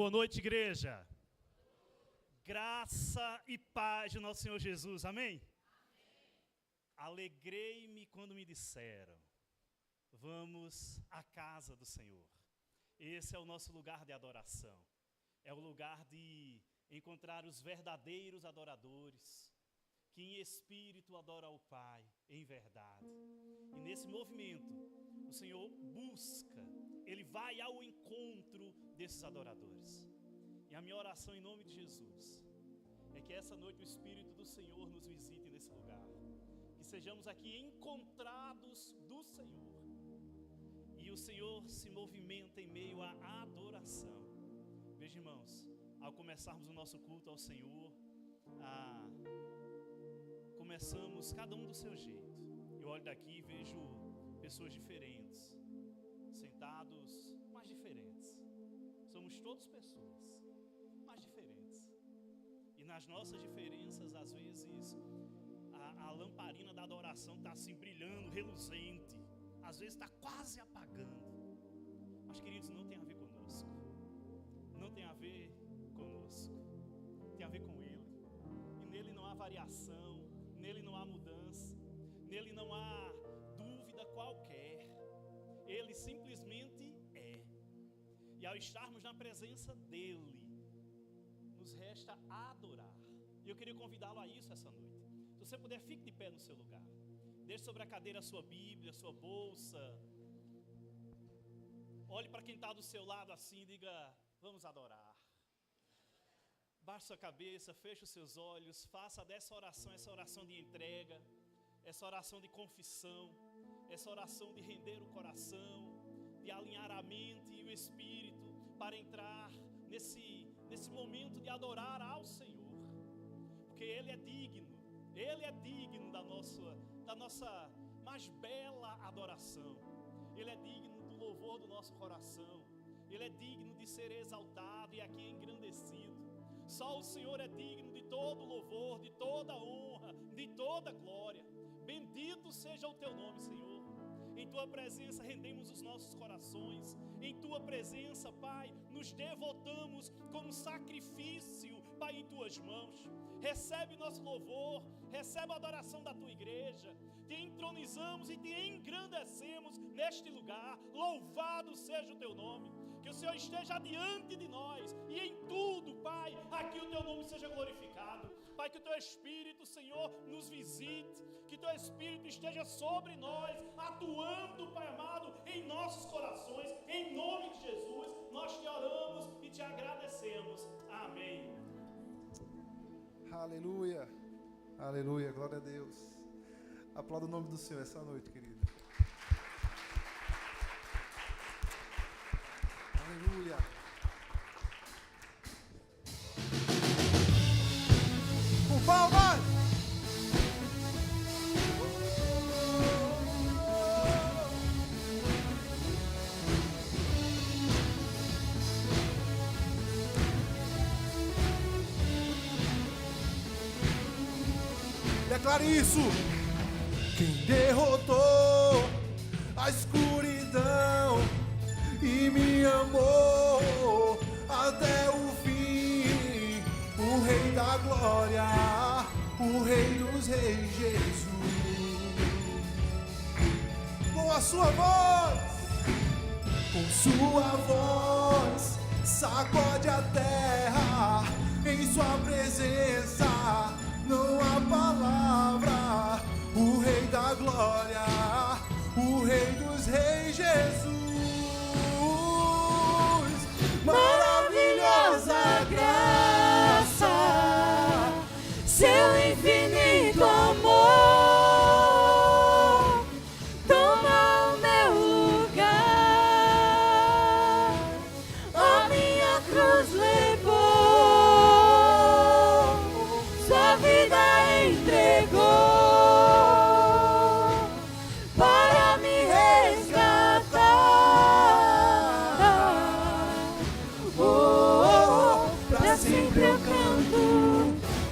Boa noite, igreja. Graça e paz do nosso Senhor Jesus, amém? Alegrei-me quando me disseram, vamos à casa do Senhor. Esse é o nosso lugar de adoração. É o lugar de encontrar os verdadeiros adoradores, que em espírito adoram ao Pai, em verdade. E nesse movimento, o Senhor busca, Ele vai ao encontro desses adoradores. E a minha oração em nome de Jesus é que essa noite o Espírito do Senhor nos visite nesse lugar. Que sejamos aqui encontrados do Senhor. E o Senhor se movimenta em meio à adoração. Meus irmãos, ao começarmos o nosso culto ao Senhor, começamos cada um do seu jeito. Eu olho daqui e vejo pessoas diferentes, sentados, mas diferentes. Somos todos pessoas, mas diferentes. E nas nossas diferenças, às vezes, a lamparina da adoração está assim brilhando, reluzente. Às vezes está quase apagando. Mas, queridos, não tem a ver conosco. Não tem a ver conosco. Tem a ver com Ele. E nele não há variação, nele não há mudança, nele não há dúvida qualquer. Ele simplesmente é. E ao estarmos na presença dele, nos resta adorar. E eu queria convidá-lo a isso essa noite. Se você puder, fique de pé no seu lugar. Deixe sobre a cadeira a sua Bíblia, a sua bolsa. Olhe para quem está do seu lado assim e diga, vamos adorar. Baixe sua cabeça, feche os seus olhos, faça dessa oração, essa oração de entrega, essa oração de confissão, essa oração de render o coração, de alinhar a mente e o espírito para entrar nesse momento de adorar ao Senhor, porque Ele é digno da nossa mais bela adoração, Ele é digno do louvor do nosso coração, Ele é digno de ser exaltado e aqui engrandecido. Só o Senhor é digno de todo louvor, de toda honra, de toda glória. Bendito seja o teu nome, Senhor. Em tua presença rendemos os nossos corações. Em tua presença, Pai, nos devotamos como sacrifício, Pai, em tuas mãos. Recebe nosso louvor, recebe a adoração da tua igreja. Te entronizamos e te engrandecemos neste lugar. Louvado seja o teu nome. Que o Senhor esteja diante de nós e em tudo, Pai, aqui o teu nome seja glorificado. Pai, que o teu Espírito, Senhor, nos visite, que o teu Espírito esteja sobre nós, atuando, Pai amado, em nossos corações, em nome de Jesus, nós te oramos e te agradecemos. Amém. Aleluia, aleluia, glória a Deus. Aplauda o nome do Senhor essa noite, querido. Aleluia. Com palmas. Declare isso. Quem derrotou a escuridão e me amou até o fim, o Rei da Glória, o Rei dos Reis, Jesus. Com a sua voz, sacode a terra, em sua presença não há palavra, o Rei da Glória, o Rei dos Reis, Jesus. Maravilhosa graça, seu infinito amor, toma o meu lugar, a minha cruz levou, sua vida entregou para me resgatar. Pra sempre eu canto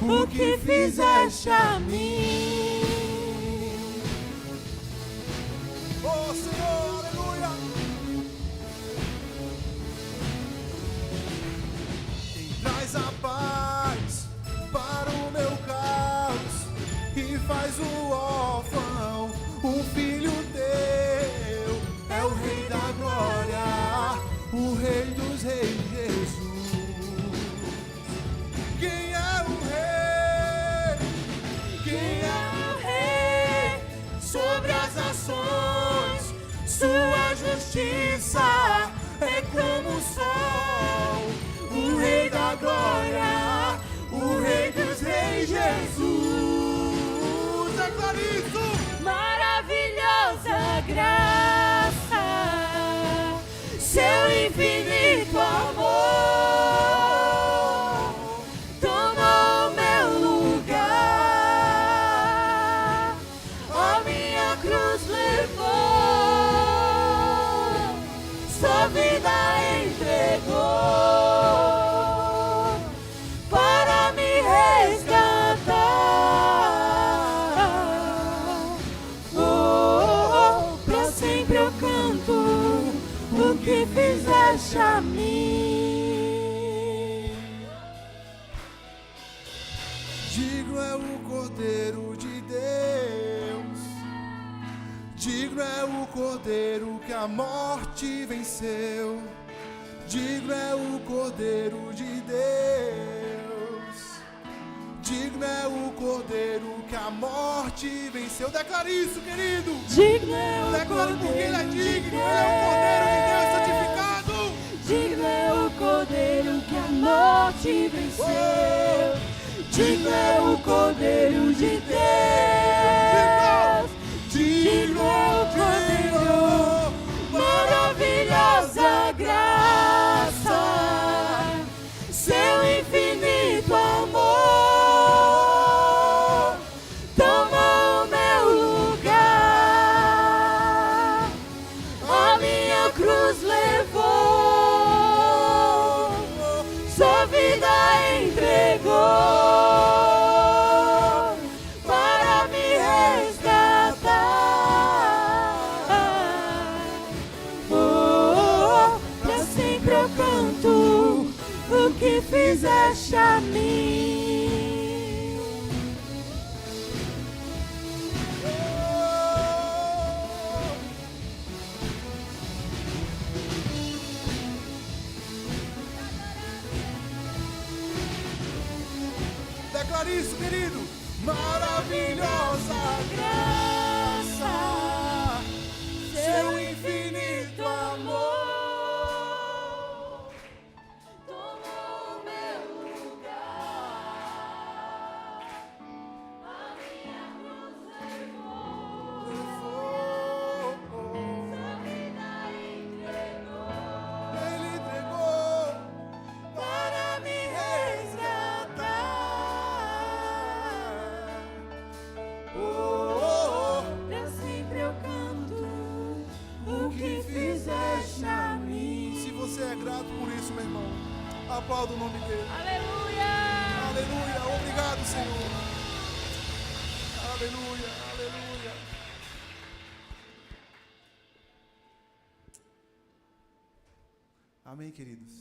o que fizeste a mim. Oh Senhor, aleluia. Quem é o rei sobre as nações? Sua justiça é como o sol. O Rei da glória, o Rei dos reis, Jesus. Declara isso! Maravilhosa graça, seu infinito amor tomou meu lugar, a minha cruz levou, sua vida entregou para me resgatar. Oh, pra sempre eu canto o que fizeste a mim. Digno é o Cordeiro de Deus, digno é o Cordeiro que a morte venceu, digno é o Cordeiro de Deus, digno é o Cordeiro que a morte venceu. Declare isso, querido. Digno é o Declare porque Ele é Cordeiro de digno, Ele é o Cordeiro de Deus santificado. Digno é o Cordeiro que a morte venceu. Digno é o Cordeiro de Deus. Digno é o Cordeiro. Maravilhosa graça, seu infinito amor tomou meu lugar, a minha cruz levou, sua vida entregou para me resgatar. Oh, pra sempre eu canto o que fizeste a mim. Declare isso, querido. Maravilhosa Graça, seu infinito amor tomou meu lugar, a minha cruz levou, sua vida entregou Ele entregou para me resgatar. Oh, oh, oh. Pra sempre eu canto o que fizeste a mim. Se você é grato por isso, meu irmão, aplauda o nome dele. Aleluia! Aleluia. Obrigado, Senhor. Aleluia. Aleluia. Amém, queridos.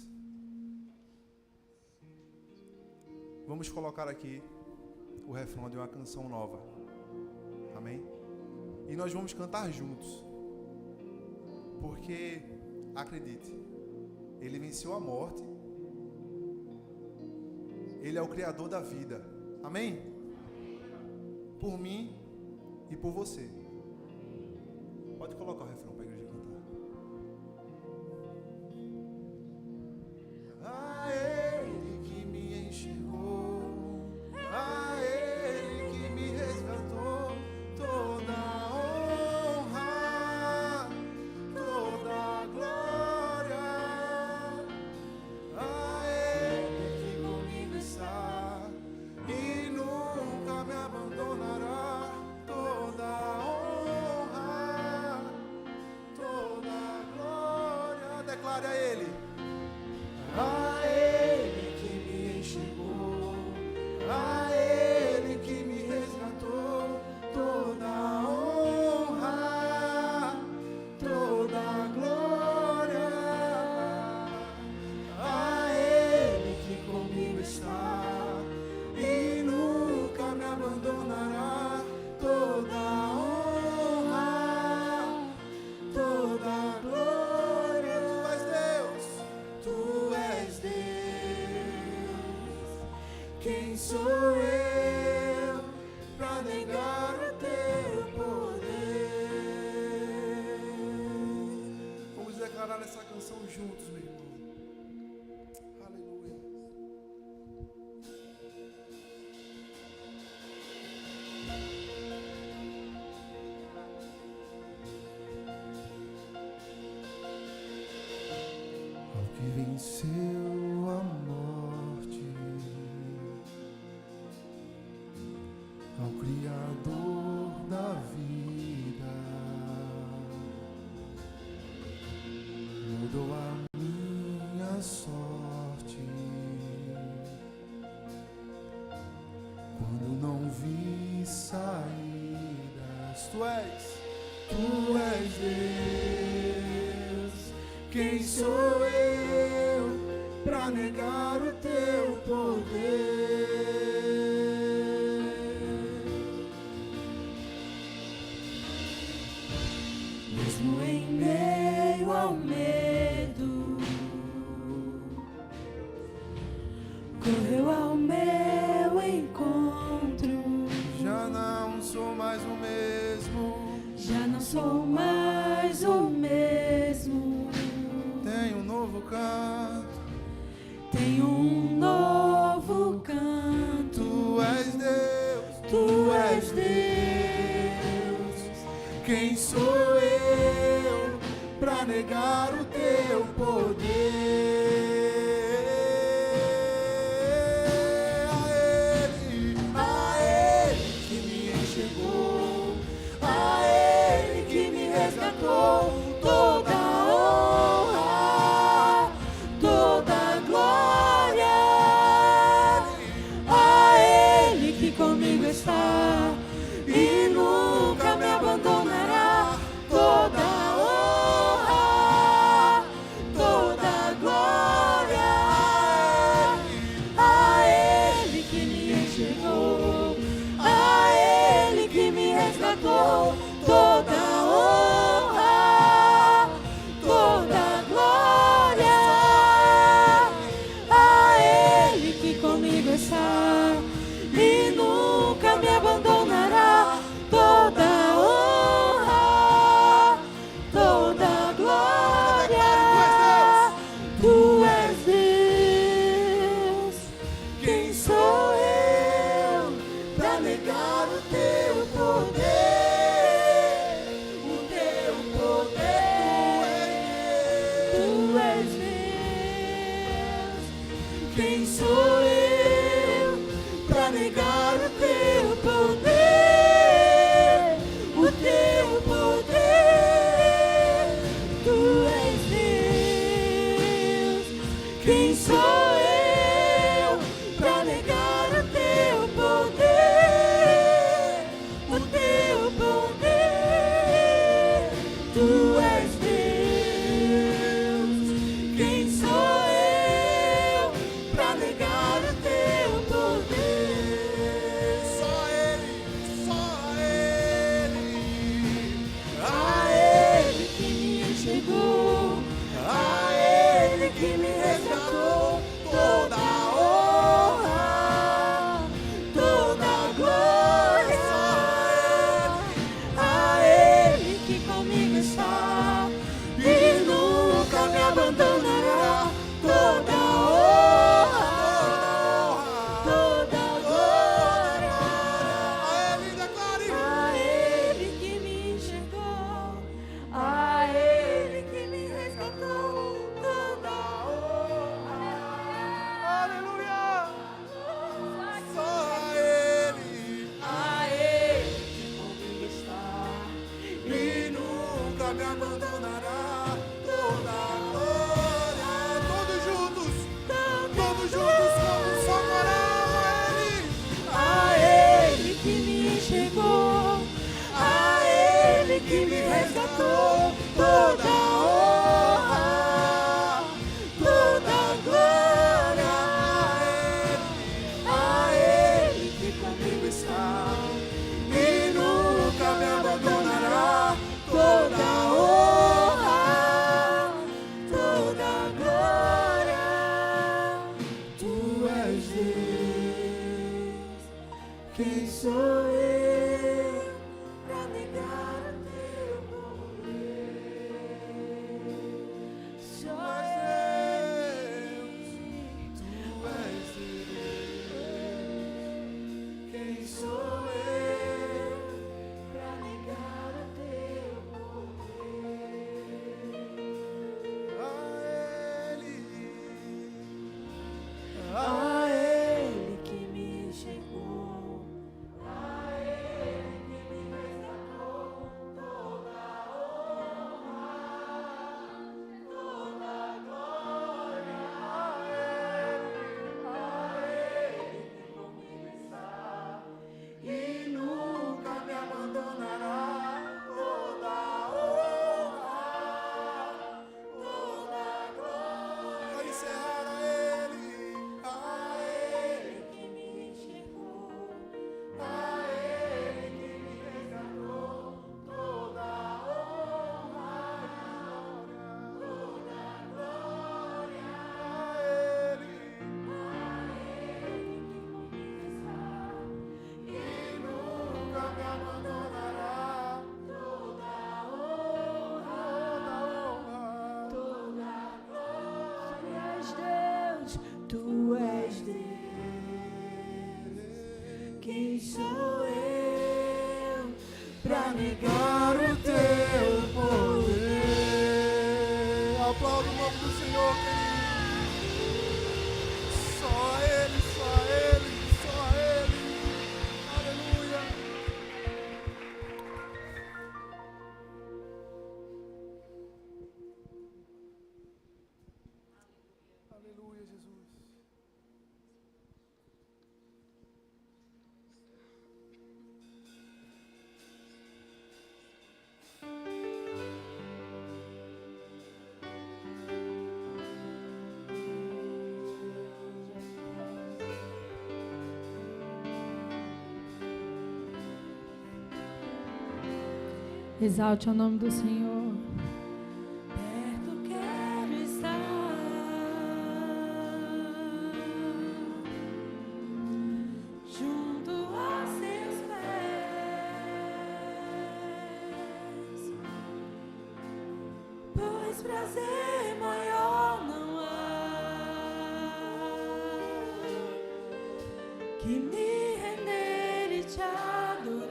Vamos colocar aqui o refrão de uma canção nova. Amém? E nós vamos cantar juntos. Porque, acredite, Ele venceu a morte. Ele é o Criador da vida. Amém? Por mim e por você. Pode colocar o refrão para a igreja cantar. A Ele que me enxergou, a Ele que me resgatou, toda a honra, toda a glória. A Ele que comigo está e nunca me abandonará, toda a honra, toda a glória. Declare a Ele. A Ele que me enxergou, a Ele que me resgatou, toda a honra, toda a glória. A Ele que comigo está e nunca me abandonará, toda a honra, toda a glória. Tu és Deus. pra negar o teu poder. Vamos declarar essa canção juntos, meu irmão. Aleluia. Ao que venceu a morte, ao Criador da vida, mudou a minha sorte. Quando não vi saídas, tu és Deus. Quem sou eu pra negar o teu poder? Mesmo em meio ao medo, correu ao meu encontro. Já não sou mais o mesmo, Já não sou mais o mesmo. tenho um novo canto. Tenho um novo canto. Tu és Deus, Tu és Deus. quem sou eu pra negar o teu poder? A Ele que me enxergou, A Ele que me resgatou, toda honra, toda glória. A Ele que comigo está e nunca me abandonará, toda honra, toda glória. A Ele que me enxergou, a Ele que me resgatou, toda honra, toda glória. A Ele que comigo está e nunca me abandonará, toda honra, toda glória. Tu és Deus. Quem sou eu pra negar o teu poder? O teu poder. Tu és Deus. Quem sou eu pra negar o teu poder? O teu poder. Tu és Deus. Quem sou eu pra negar o teu poder? O teu poder. Tu és Deus. Quem sou eu pra negar o teu poder? Só Ele, só Ele. A Ele que me enxergou, a Ele que me resgatou, toda honra, toda glória. A Ele que comigo está e nunca me abandonará, toda honra, toda glória. A Ele declare. A Ele que me enxergou, a Ele que me resgatou, toda honra. Aleluia. Só Ele. A Ele que comigo está e nunca me abandonará, toda glória. Todos juntos, como só A Ele que me enxergou, a Ele que me resgatou, toda honra, toda glória. A Ele que comigo está e nunca me abandonará, toda honra. Tu és Deus. Quem sou eu pra negar o teu poder? Aplauda o nome do Senhor, querido. Só Ele, só Ele, só Ele. Aleluia. Aleluia, Jesus. Exalte o nome do Senhor. Perto quero estar, junto aos seus pés, pois prazer maior não há que me render e te adorar.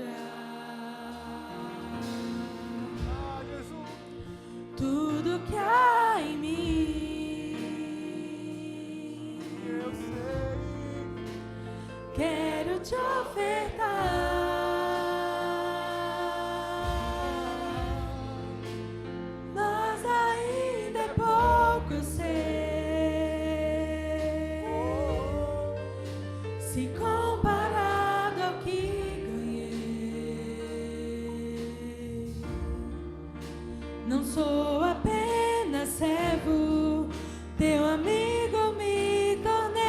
Tudo que há em mim, Eu sei. quero te ofertar, mas ainda é pouco eu sei, se comparado ao que ganhei. Não sou apenas servo, teu amigo me tornei.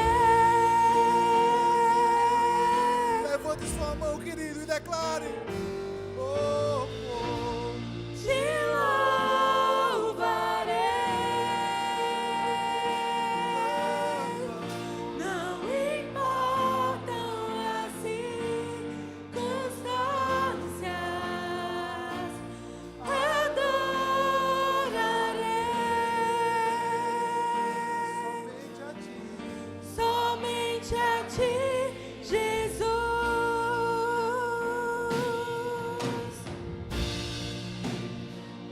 Levante sua mão, querido, e declare. Oh, oh. Te louvarei, não importam as circunstâncias, adorarei Somente a ti. somente a ti, Jesus.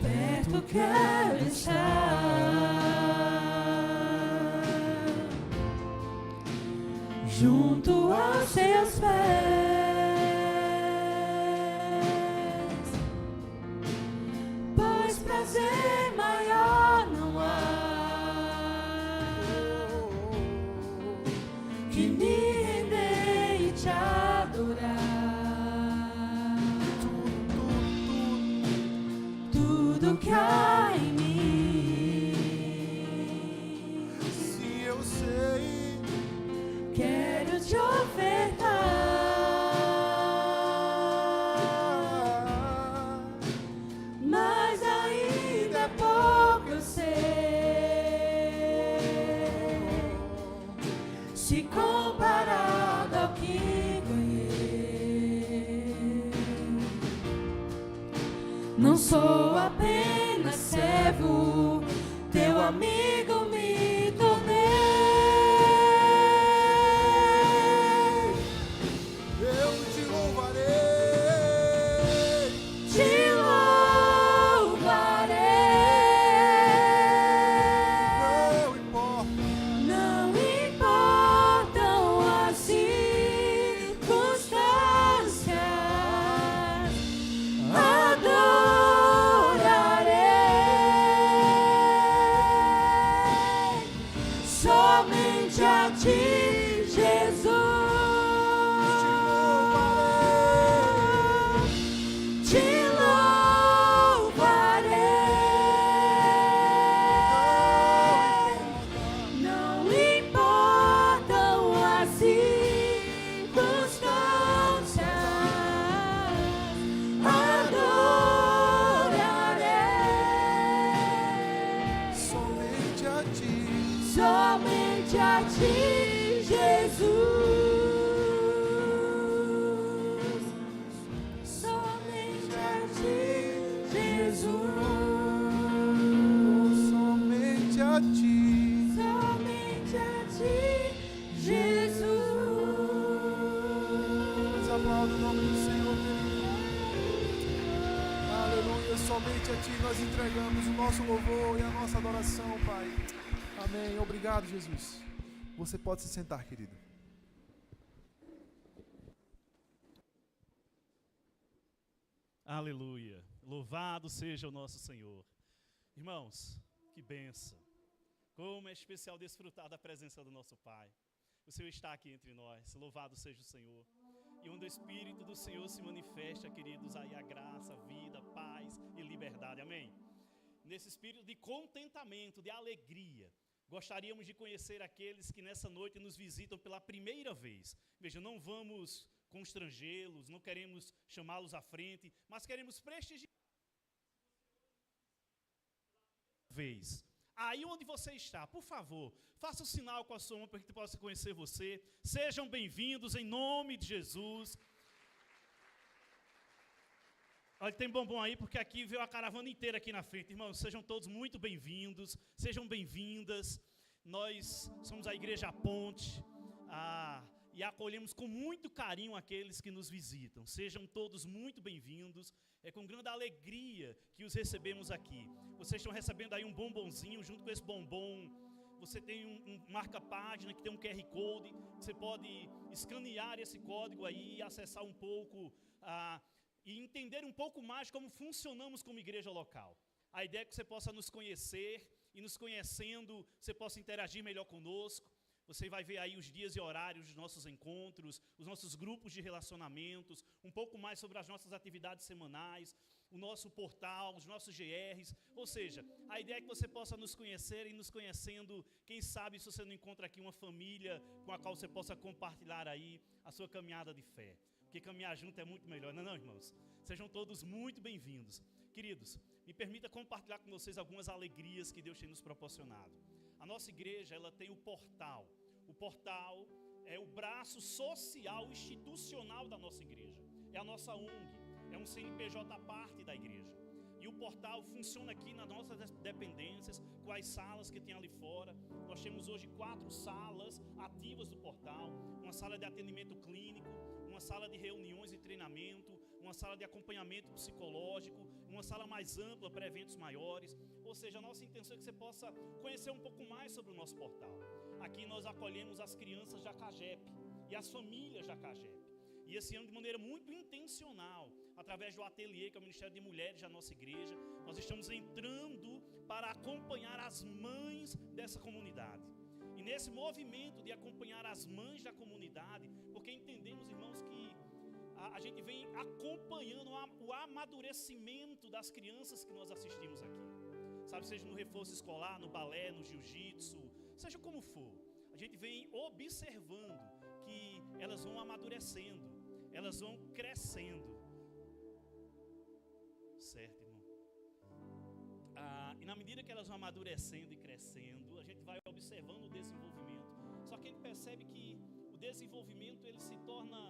Perto quero estar, junto aos seus pés, pois prazer maior não há que me render e te adorar. Tudo que há em mim, Sim, eu sei. quero te ofertar, mas ainda é pouco eu sei, se comparado ao que ganhei. Não sou apenas servo, teu amigo me tornei. Eu te louvarei. Te louvarei, Não importa. não importam as circunstâncias, adorarei somente a ti, Jesus. Te louvarei, não importam as circunstâncias, adorarei Somente a ti. somente a ti, Jesus. Somente a ti, Jesus. Somente a ti. Somente a ti, Somente a Ti nós entregamos o nosso louvor e a nossa adoração, Pai. Amém. Obrigado, Jesus. Você pode se sentar, querido. Aleluia. Louvado seja o nosso Senhor. Irmãos, que bênção. Como é especial desfrutar da presença do nosso Pai. O Senhor está aqui entre nós. Louvado seja o Senhor. E onde o Espírito do Senhor se manifesta, queridos, aí a graça, a vida, paz e liberdade. Amém? Nesse espírito de contentamento, de alegria, gostaríamos de conhecer aqueles que nessa noite nos visitam pela primeira vez. Veja, não vamos constrangê-los, não queremos chamá-los à frente, mas queremos prestigiar. Vez. Aí onde você está, por favor, faça o sinal com a sua mão para que a gente possa conhecer você. Sejam bem-vindos em nome de Jesus. Olha, tem bombom aí, porque aqui veio a caravana inteira aqui na frente. Irmãos, sejam todos muito bem-vindos, sejam bem-vindas. Nós somos a Igreja Ponte e acolhemos com muito carinho aqueles que nos visitam. Sejam todos muito bem-vindos. É com grande alegria que os recebemos aqui. Vocês estão recebendo aí um bombonzinho, junto com esse bombom. Você tem um marca-página que tem um QR Code. Você pode escanear esse código aí e acessar um pouco e entender um pouco mais como funcionamos como igreja local. A ideia é que você possa nos conhecer e nos conhecendo, você possa interagir melhor conosco. Você vai ver aí os dias e horários dos nossos encontros, os nossos grupos de relacionamentos, um pouco mais sobre as nossas atividades semanais, o nosso portal, os nossos GRs. Ou seja, a ideia é que você possa nos conhecer e nos conhecendo, quem sabe se você não encontra aqui uma família com a qual você possa compartilhar aí a sua caminhada de fé. Porque caminhar junto é muito melhor, não é não, irmãos? Sejam todos muito bem-vindos. Queridos, me permita compartilhar com vocês algumas alegrias que Deus tem nos proporcionado. A nossa igreja, ela tem o portal. O portal é o braço social institucional da nossa igreja. É a nossa ONG, é um CNPJ à parte da igreja. E o portal funciona aqui nas nossas dependências, com as salas que tem ali fora. Nós temos hoje 4 salas ativas do portal. Uma sala de atendimento clínico, uma sala de reuniões e treinamento, uma sala de acompanhamento psicológico, uma sala mais ampla para eventos maiores. Ou seja, a nossa intenção é que você possa conhecer um pouco mais sobre o nosso portal. Aqui nós acolhemos as crianças da CAGEP e as famílias da CAGEP. E esse ano, de maneira muito intencional, através do ateliê, que é o Ministério de Mulheres da nossa igreja, nós estamos entrando para acompanhar as mães dessa comunidade. E nesse movimento de acompanhar as mães da comunidade, porque entendemos, irmãos, que a gente vem acompanhando o amadurecimento das crianças que nós assistimos aqui. Sabe, seja no reforço escolar, no balé, no jiu-jitsu, seja como for. A gente vem observando que elas vão amadurecendo, elas vão crescendo. Certo, irmão? E na medida que elas vão amadurecendo e crescendo, a gente vai observando o desenvolvimento. Só que a gente percebe que o desenvolvimento ele se torna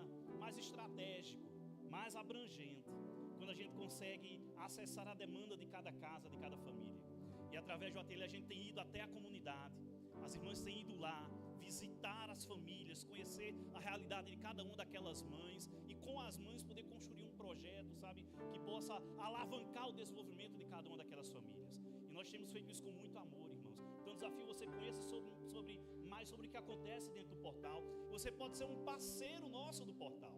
mais estratégico, mais abrangente, quando a gente consegue acessar a demanda de cada casa, de cada família. E através do ateliê a gente tem ido até a comunidade. As irmãs têm ido lá, visitar as famílias, conhecer a realidade de cada uma daquelas mães e com as mães poder construir um projeto, sabe, que possa alavancar o desenvolvimento de cada uma daquelas famílias. E nós temos feito isso com muito amor, irmãos. Então o desafio é você conhecer mais sobre o que acontece dentro do portal. Você pode ser um parceiro nosso do portal,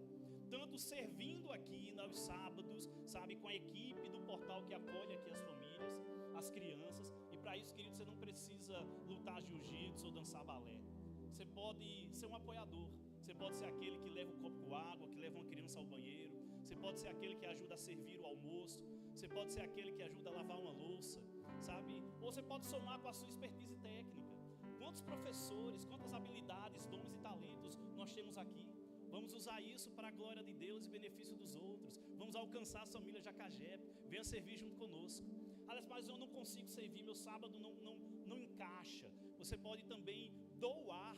tanto servindo aqui nos sábados, sabe, com a equipe do portal que acolhe aqui as famílias, as crianças. E para isso, querido, você não precisa lutar jiu-jitsu ou dançar balé. Você pode ser um apoiador. Você pode ser aquele que leva um copo com água, que leva uma criança ao banheiro. Você pode ser aquele que ajuda a servir o almoço. Você pode ser aquele que ajuda a lavar uma louça, sabe? Ou você pode somar com a sua expertise técnica. Quantos professores, quantas habilidades, dons e talentos nós temos aqui? Vamos usar isso para a glória de Deus e benefício dos outros. Vamos alcançar as famílias da CAGEP. Venha servir junto conosco. Aliás, mas eu não consigo servir, meu sábado não encaixa. Você pode também doar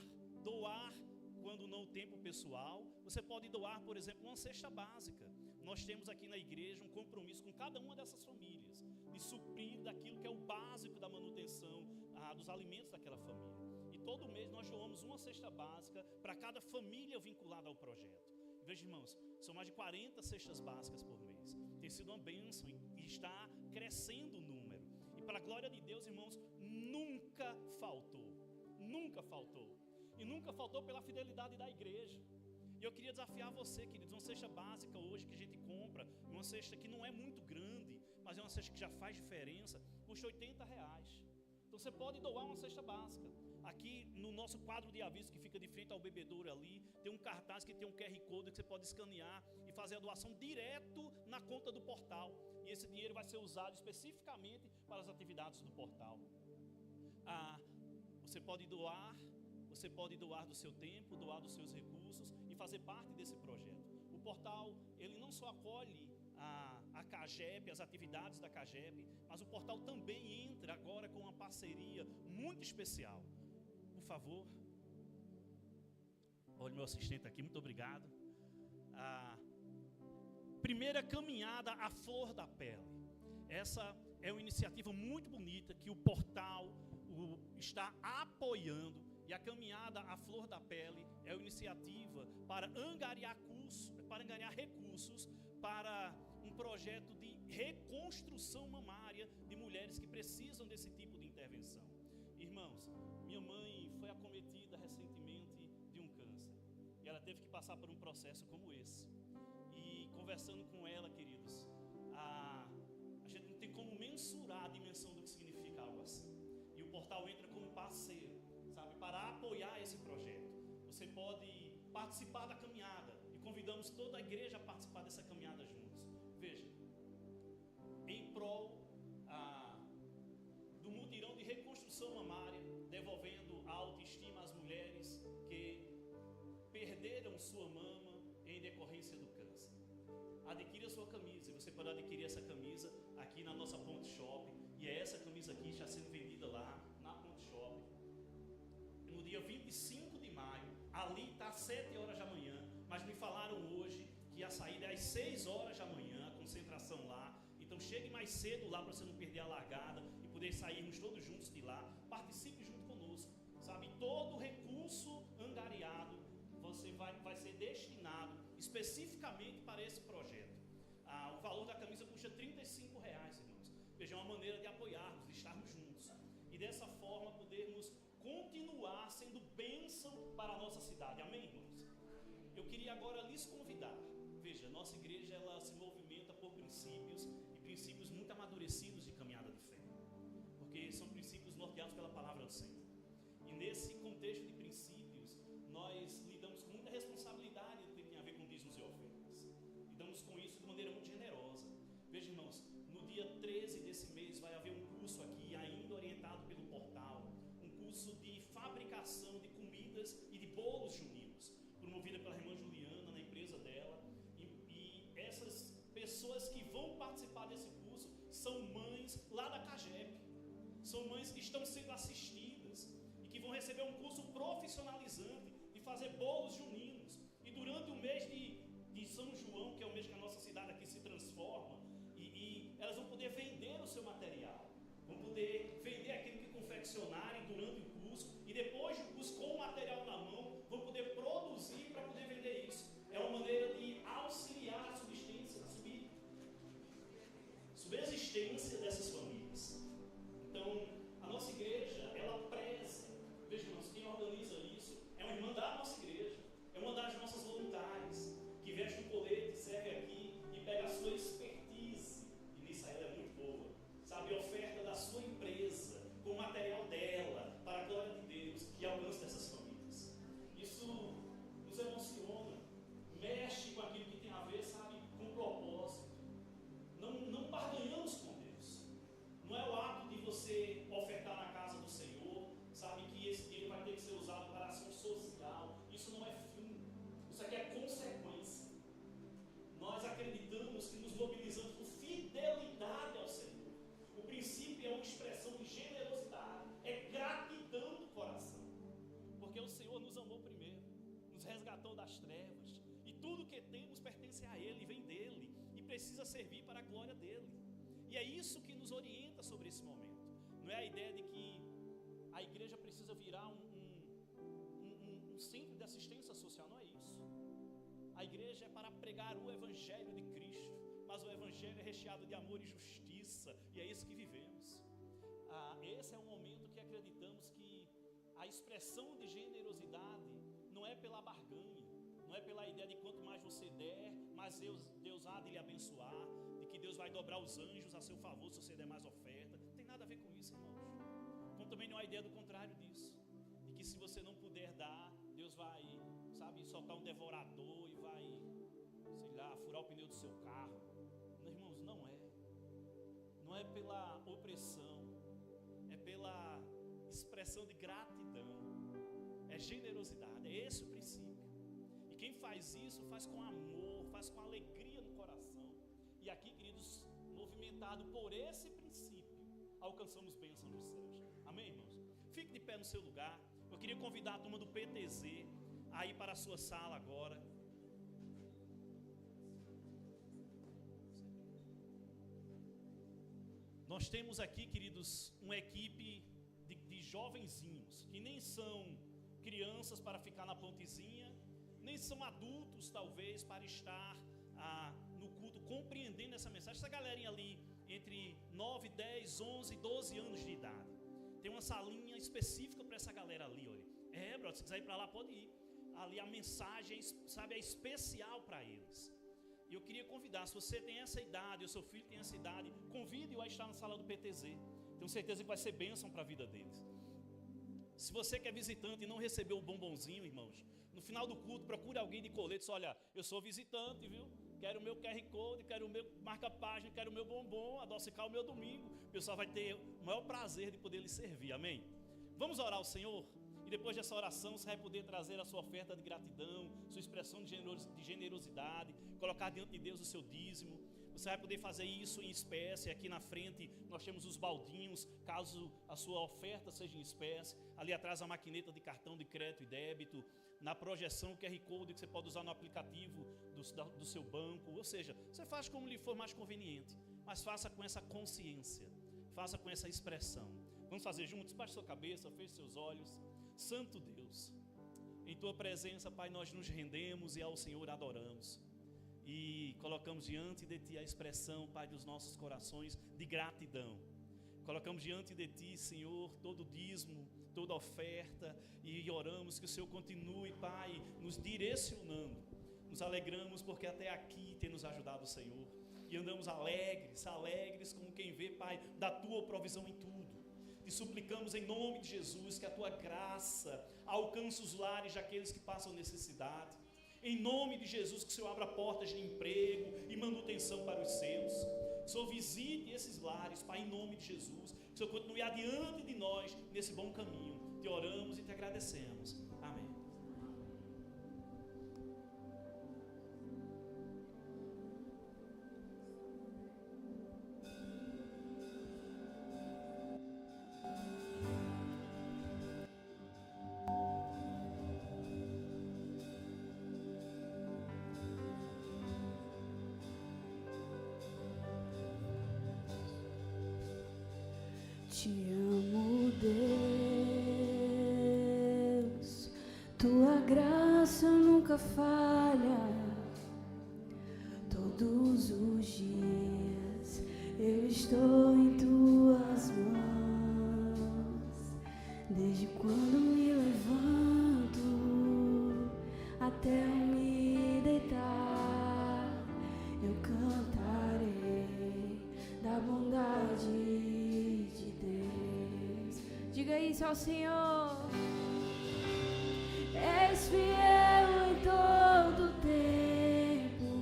quando não o tempo pessoal. Você pode doar, por exemplo, uma cesta básica. Nós temos aqui na igreja um compromisso com cada uma dessas famílias, de suprir daquilo que é o básico da manutenção dos alimentos daquela família. E todo mês nós doamos uma cesta básica para cada família vinculada ao projeto. Veja, irmãos, são mais de 40 cestas básicas por mês. Tem tem sido uma bênção e está crescendo o número. E para a glória de Deus, irmãos, nunca faltou. Nunca faltou. E nunca faltou pela fidelidade da igreja. E eu queria desafiar você, queridos, uma cesta básica hoje que a gente compra, uma cesta que não é muito grande, mas é uma cesta que já faz diferença, custa R$80. Então você pode doar uma cesta básica. Aqui no nosso quadro de aviso que fica de frente ao bebedouro ali, tem um cartaz que tem um QR Code que você pode escanear e fazer a doação direto na conta do portal. E esse dinheiro vai ser usado especificamente para as atividades do portal. Você pode doar do seu tempo, doar dos seus recursos e fazer parte desse projeto. O portal, ele não só acolhe a CAGEP, as atividades da CAGEP, mas o portal também entra agora com uma parceria muito especial. Por favor, olha o meu assistente aqui, muito obrigado. Primeira caminhada à flor da pele. Essa é uma iniciativa muito bonita que o portal está apoiando. E a caminhada à flor da pele é uma iniciativa para angariar recursos para um projeto de reconstrução mamária de mulheres que precisam desse tipo de intervenção. Irmãos, minha mãe foi acometida recentemente de um câncer. E ela teve que passar por um processo como esse. E conversando com ela, queridos, a gente não tem como mensurar a dimensão do que significa algo assim. E o portal entra como parceiro, sabe, para apoiar esse projeto. Você pode participar da caminhada e convidamos toda a igreja a participar dessa caminhada juntos. Veja, em prol do mutirão de reconstrução mamária, devolvendo a autoestima às mulheres que perderam sua mama em decorrência do câncer. Adquira sua camisa, você pode adquirir essa camisa aqui na nossa Ponte Shopping, e é essa camisa aqui já sendo vendida lá na Ponte Shopping. No dia 25 de maio, ali está às 7 horas da manhã, mas me falaram hoje que a saída é às 6 horas da manhã, a concentração lá. Então chegue mais cedo lá para você não perder a largada e poder sairmos todos juntos de lá. Participe junto conosco, sabe? Todo recurso angariado vai ser destinado especificamente para esse projeto. O valor da camisa custa R$35, irmãos. Veja, é uma maneira de apoiarmos, de estarmos juntos. E dessa forma podermos continuar sendo bênção para a nossa cidade. Amém, irmãos? Eu queria agora lhes convidar. Veja, nossa igreja ela se movimenta por princípios e princípios muito amadurecidos de caminhada de fé. Porque são princípios norteados pela palavra do Senhor. E nesse contexto de princípios, nós lidamos com muita responsabilidade no que tem a ver com dízimos e ofertas. Lidamos com isso de maneira muito generosa. Veja, irmãos, no dia 13 desse mês vai haver um curso aqui, ainda orientado pelo portal, um curso de fabricação de comidas e de bolos juninos, promovida pela irmã Juliana, na empresa dela. E essas pessoas que vão participar desse curso são mães lá da CAGEP, são mães que estão sendo assistidas e que vão receber um curso profissionalizante de fazer bolos juninos. E durante o mês de São João, que é o mês que a nossa cidade aqui se transforma, e elas vão poder vender o seu material, vão poder vender aquilo que confeccionarem durante o curso, e depois do curso, com o material na mão, vão poder produzir para poder vender isso. É uma maneira de auxiliar a subsistência dessas famílias. Então, a nossa igreja, ela preza. Veja, irmãos, quem organiza isso é uma irmã da nossa igreja, é uma das nossas voluntárias, que veste um colete, serve aqui e pega a sua expertise, e nisso ela é muito boa, sabe, oferta da sua empresa, com o material dela, para a glória de Deus, e alcance dessas famílias. Isso nos emociona, mexe com aquilo que tem a ver, sabe, com o propósito. Não barganhamos com Deus. Não é o ato de você ofertar na casa do Senhor, sabe, que esse dinheiro vai ter que ser usado para ação social. Isso não é fim, isso aqui é consequência. Nós acreditamos que nos mobilizamos por fidelidade ao Senhor. O princípio é uma expressão de generosidade, é gratidão do coração, porque o Senhor nos amou primeiro, nos resgatou das trevas, e tudo que temos pertence a Ele, vem dEle, e precisa servir para a glória dEle. E é isso que nos orienta sobre esse momento. Não é a ideia de que a igreja precisa virar um centro de assistência social, não é isso. A igreja é para pregar o Evangelho de Cristo, mas o Evangelho Evangelho é recheado de amor e justiça, e é isso que vivemos. Esse é um momento que acreditamos que a expressão de generosidade não é pela barganha, não é pela ideia de quanto mais você der, mais Deus há de lhe abençoar, de que Deus vai dobrar os anjos a seu favor se você der mais oferta. Não tem nada a ver com isso, irmãos. Como também não há ideia do contrário disso, de que se você não puder dar, Deus vai, sabe, soltar um devorador e vai, sei lá, furar o pneu do seu carro. Não, irmãos, não é. Não é pela opressão, é pela expressão de gratidão, é generosidade, é esse o princípio. E quem faz isso, faz com amor, faz com alegria no coração. E aqui, queridos, movimentado por esse princípio, alcançamos bênção dos céus. Amém, irmãos? Fique de pé no seu lugar. Eu queria convidar a turma do PTZ a ir para a sua sala agora. Nós temos aqui, queridos, uma equipe de jovenzinhos, que nem são crianças para ficar na pontezinha, nem são adultos, talvez, para estar no culto, compreendendo essa mensagem. Essa galerinha ali, entre 9, 10, 11, 12 anos de idade. Tem uma salinha específica para essa galera ali, olha. Brother, se quiser ir para lá, pode ir. Ali a mensagem, sabe, é especial para eles. E eu queria convidar, se você tem essa idade, ou seu filho tem essa idade, convide-o a estar na sala do PTZ. Tenho certeza que vai ser bênção para a vida deles. Se você que é visitante e não recebeu o bombonzinho, irmãos, no final do culto, procure alguém de colete. Olha, eu sou visitante, viu? Quero o meu QR Code, quero o meu marca-página, quero o meu bombom, adocicar o meu domingo. O pessoal vai ter o maior prazer de poder lhe servir, amém? Vamos orar ao Senhor? E depois dessa oração, você vai poder trazer a sua oferta de gratidão, sua expressão de generosidade, colocar diante de Deus o seu dízimo. Você vai poder fazer isso em espécie. Aqui na frente nós temos os baldinhos, caso a sua oferta seja em espécie. Ali atrás a maquineta de cartão de crédito e débito. Na projeção o QR Code que você pode usar no aplicativo do seu banco. Ou seja, você faz como lhe for mais conveniente, mas faça com essa consciência, faça com essa expressão. Vamos fazer juntos? Baixe sua cabeça, feche seus olhos. Santo Deus, em Tua presença, Pai, nós nos rendemos e ao Senhor adoramos. E colocamos diante de Ti a expressão, Pai, dos nossos corações de gratidão. Colocamos diante de Ti, Senhor, todo dízimo, toda oferta, e oramos que o Senhor continue, Pai, nos direcionando. Nos alegramos porque até aqui tem nos ajudado o Senhor. E andamos alegres como quem vê, Pai, da Tua provisão em tudo. E suplicamos em nome de Jesus que a Tua graça alcance os lares daqueles que passam necessidade. Em nome de Jesus, que o Senhor abra portas de emprego e manutenção para os seus. Que o Senhor visite esses lares, Pai, em nome de Jesus. Que o Senhor continue adiante de nós nesse bom caminho. Te oramos e te agradecemos. Amém. Te amo, Deus, Tua graça nunca falha. Todos os dias eu estou em Tuas mãos. Desde quando me levanto até eu me deitar, eu cantarei da bondade. Diga isso ao Senhor. És fiel em todo tempo.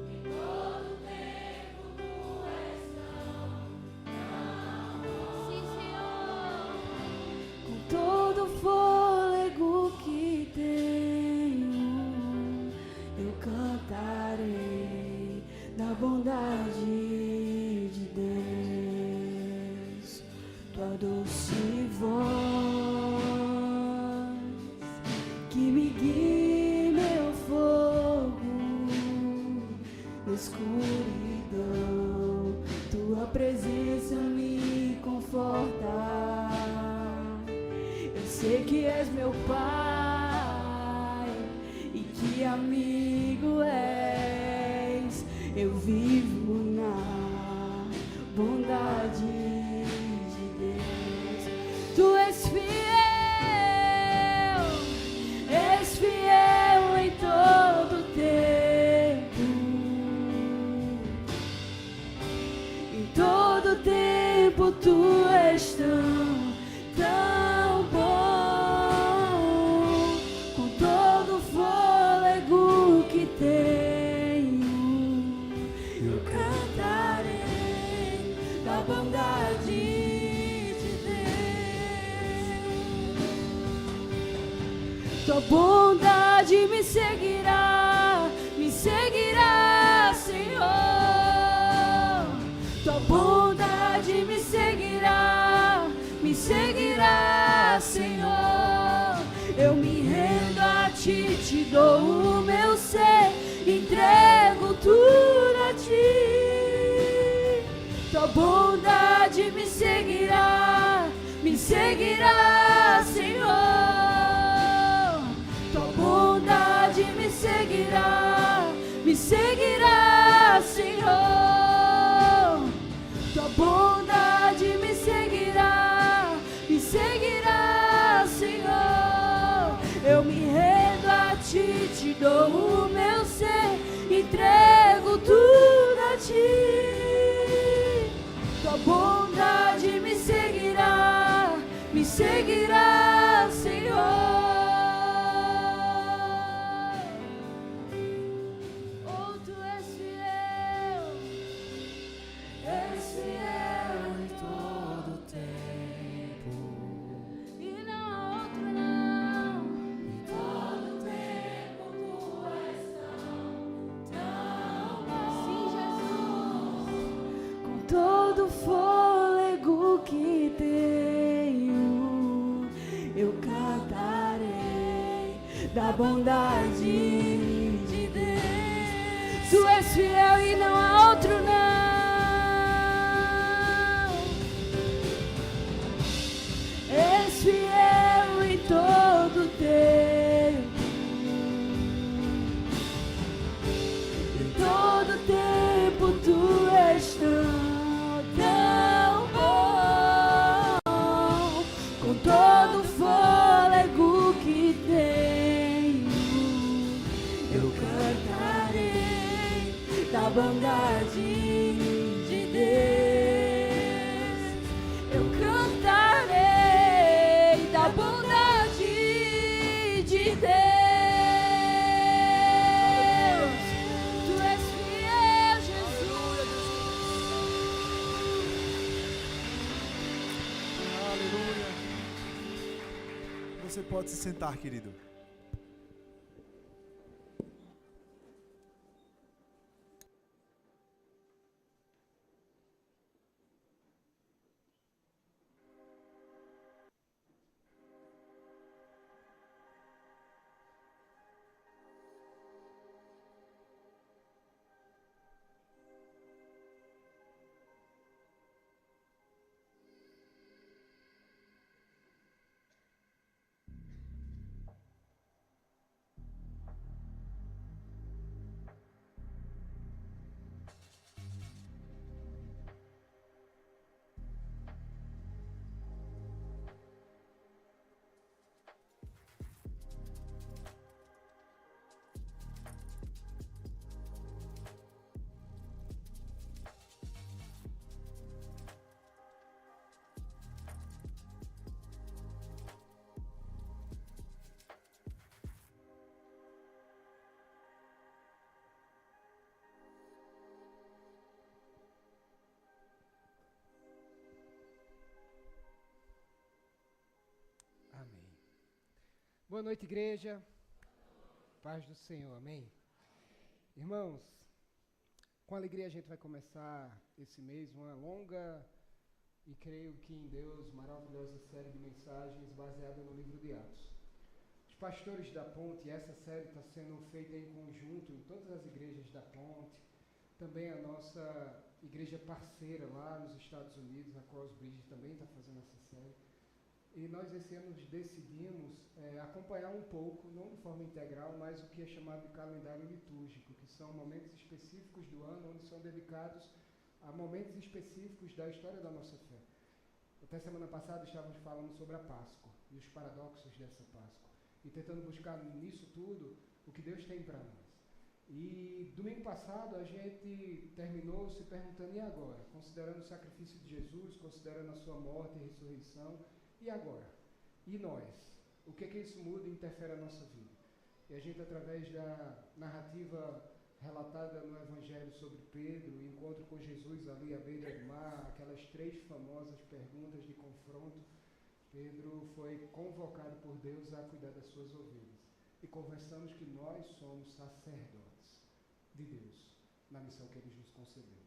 Em todo tempo Tu és não. Sim, Senhor. Com todo o fôlego que tenho, eu cantarei da bondade de Deus. Tua doce voz que me guia meu fogo na escuridão. Tua presença me conforta. Eu sei que és meu Pai e que amigo és. eu vivo na bondade de Deus. Tu és fiel em todo tempo. Em todo tempo tu és tão bom. Com todo o fôlego que tenho, eu cantarei da bondade de Deus. Tua bondade me seguirá, Senhor. Tua bondade me seguirá, Senhor. Eu me rendo a ti, te dou o meu ser, entrego tudo a ti. Tua bondade me seguirá, Senhor. Tua bondade me seguirá, Senhor. Tua bondade me seguirá, Senhor. Eu me rendo a ti, te dou o meu ser, entrego tudo a ti. Tua bondade me seguirá, Senhor. Oh, tu és fiel em todo tempo. E não há outro não. Em todo tempo tu és tão bom. Sim, Jesus. Com todo o fôlego que tenho, eu cantarei da bondade de Deus. Tu és fiel e não há outro não. És fiel em todo tempo. Em todo tempo tu és tão bom. Com todo o fôlego que tenho, eu cantarei da bondade de Deus. Eu cantarei da bondade de Deus. Tu és fiel, Jesus. Aleluia. Você pode se sentar, querido. Boa noite, igreja. Paz do Senhor, amém? Irmãos, com alegria a gente vai começar esse mês uma longa e creio que em Deus maravilhosa série de mensagens baseada no livro de Atos. Os pastores da Ponte, essa série está sendo feita em conjunto em todas as igrejas da Ponte, também a nossa igreja parceira lá nos Estados Unidos, a Crossbridge, também está fazendo essa série. E nós esse ano decidimos acompanhar um pouco, não de forma integral, mas o que é chamado de calendário litúrgico, que são momentos específicos do ano, onde são dedicados a momentos específicos da história da nossa fé. Até semana passada estávamos falando sobre a Páscoa e os paradoxos dessa Páscoa, e tentando buscar nisso tudo o que Deus tem para nós. E domingo passado a gente terminou se perguntando, e agora? Considerando o sacrifício de Jesus, considerando a sua morte e ressurreição, e agora? E nós? O que é que isso muda e interfere na nossa vida? E a gente, através da narrativa relatada no Evangelho sobre Pedro, o encontro com Jesus ali à beira do mar, aquelas 3 famosas perguntas de confronto, Pedro foi convocado por Deus a cuidar das suas ovelhas. E conversamos que nós somos sacerdotes de Deus, na missão que Ele nos concedeu.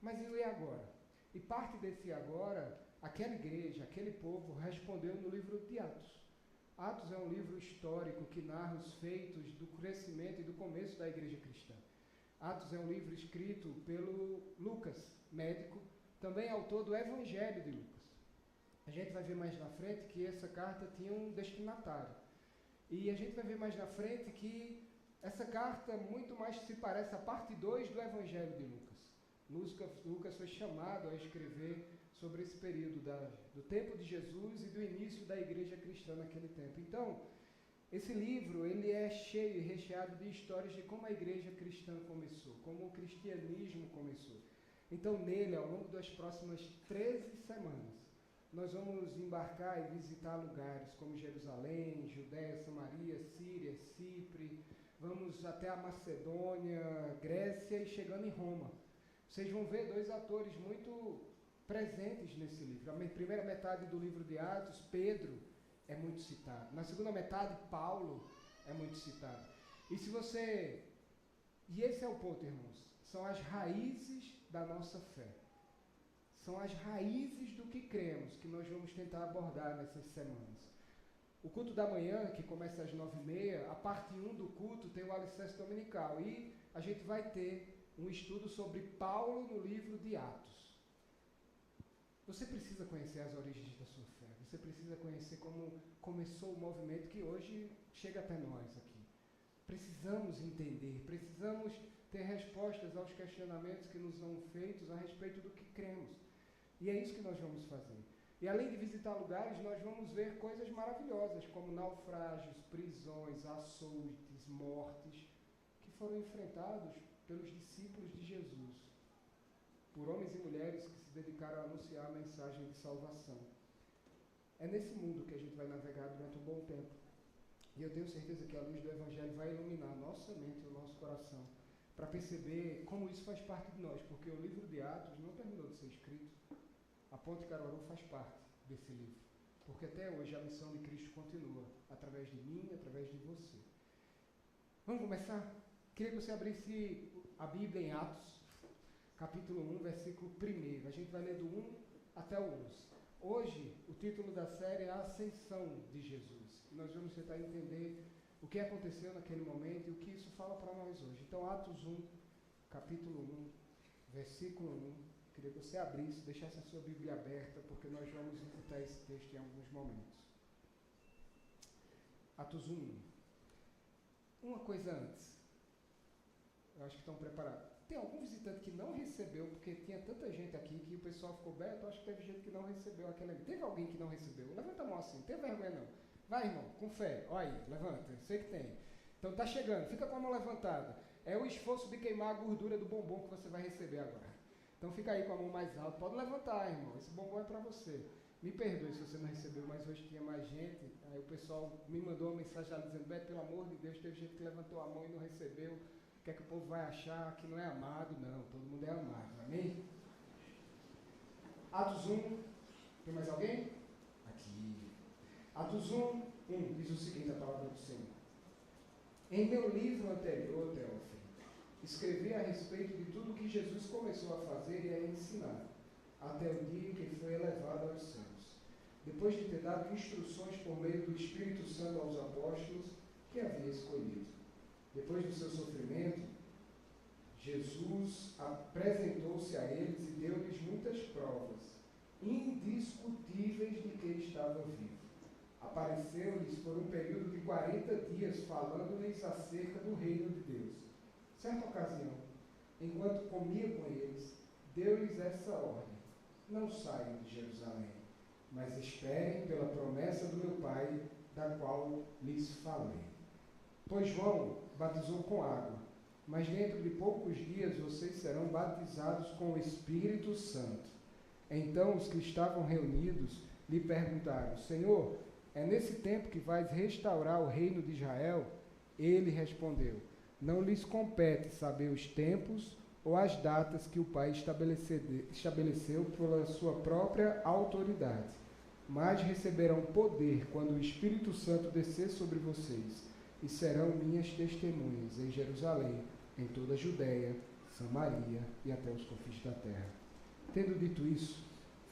Mas e agora? E parte desse agora, aquela igreja, aquele povo, respondeu no livro de Atos. Atos é um livro histórico que narra os feitos do crescimento e do começo da igreja cristã. Atos é um livro escrito pelo Lucas, médico, também autor do Evangelho de Lucas. A gente vai ver mais na frente que essa carta tinha um destinatário. E a gente vai ver mais na frente que essa carta muito mais se parece à parte 2 do Evangelho de Lucas. Lucas foi chamado a escrever sobre esse período do tempo de Jesus e do início da igreja cristã naquele tempo. Então, esse livro ele é cheio e recheado de histórias de como a igreja cristã começou, como o cristianismo começou. Então, nele, ao longo das próximas 13 semanas, nós vamos embarcar e visitar lugares como Jerusalém, Judéia, Samaria, Síria, Cipre, vamos até a Macedônia, Grécia e chegando em Roma. Vocês vão ver 2 atores muito presentes nesse livro. Na primeira metade do livro de Atos, Pedro é muito citado. Na segunda metade, Paulo é muito citado. E esse é o ponto, irmãos. São as raízes da nossa fé. São as raízes do que cremos, que nós vamos tentar abordar nessas semanas. O culto da manhã, que começa às 9h30, a parte 1 do culto tem o alicerce dominical. E a gente vai ter um estudo sobre Paulo no livro de Atos. Você precisa conhecer as origens da sua fé. Você precisa conhecer como começou o movimento que hoje chega até nós aqui. Precisamos entender, precisamos ter respostas aos questionamentos que nos são feitos a respeito do que cremos. E é isso que nós vamos fazer. E além de visitar lugares, nós vamos ver coisas maravilhosas, como naufrágios, prisões, açoites, mortes, que foram enfrentados pelos discípulos de Jesus, por homens e mulheres que se dedicaram a anunciar a mensagem de salvação. É nesse mundo que a gente vai navegar durante um bom tempo. E eu tenho certeza que a luz do Evangelho vai iluminar nossa mente e o nosso coração, para perceber como isso faz parte de nós, porque o livro de Atos não terminou de ser escrito. A Ponte Caruaru faz parte desse livro, porque até hoje a missão de Cristo continua, através de mim e através de você. Vamos começar? Queria que você abrisse a Bíblia em Atos, capítulo 1, versículo 1. A gente vai ler do 1 até o 11. Hoje, o título da série é A Ascensão de Jesus. E nós vamos tentar entender o que aconteceu naquele momento e o que isso fala para nós hoje. Então, Atos 1, capítulo 1, versículo 1. Queria que você abrisse, deixasse a sua Bíblia aberta, porque nós vamos visitar esse texto em alguns momentos. Atos 1. Uma coisa antes. Eu acho que estão preparados. Tem algum visitante que não recebeu, porque tinha tanta gente aqui que o pessoal ficou bem, eu acho que teve gente que não recebeu aquela ali. Teve alguém que não recebeu? Levanta a mão assim, não tem vergonha não. Vai, irmão, com fé. Olha aí, levanta, sei que tem. Então tá chegando, fica com a mão levantada. É o esforço de queimar a gordura do bombom que você vai receber agora. Então fica aí com a mão mais alta. Pode levantar, irmão, esse bombom é para você. Me perdoe se você não recebeu, mas hoje tinha mais gente. Aí o pessoal me mandou uma mensagem já dizendo, Beto, pelo amor de Deus, teve gente que levantou a mão e não recebeu. O que é que o povo vai achar? Que não é amado? Não, todo mundo é amado, amém? Atos 1, tem mais alguém? Aqui. Atos 1, diz o seguinte, a palavra do Senhor. Em meu livro anterior, Teófilo, escrevi a respeito de tudo que Jesus começou a fazer e a ensinar, até o dia em que foi elevado aos céus, depois de ter dado instruções por meio do Espírito Santo aos apóstolos que havia escolhido. Depois do seu sofrimento, Jesus apresentou-se a eles e deu-lhes muitas provas indiscutíveis de que estava vivo. apareceu-lhes por um período de 40 dias, falando-lhes acerca do reino de Deus. Certa ocasião, enquanto comia com eles, deu-lhes essa ordem: não saiam de Jerusalém, mas esperem pela promessa do meu Pai, da qual lhes falei. Pois João batizou com água, mas dentro de poucos dias vocês serão batizados com o Espírito Santo. Então os que estavam reunidos lhe perguntaram: Senhor, é nesse tempo que vais restaurar o reino de Israel? Ele respondeu: não lhes compete saber os tempos ou as datas que o Pai estabeleceu pela sua própria autoridade, mas receberão poder quando o Espírito Santo descer sobre vocês, e serão minhas testemunhas em Jerusalém, em toda a Judéia, Samaria e até os confins da terra. Tendo dito isso,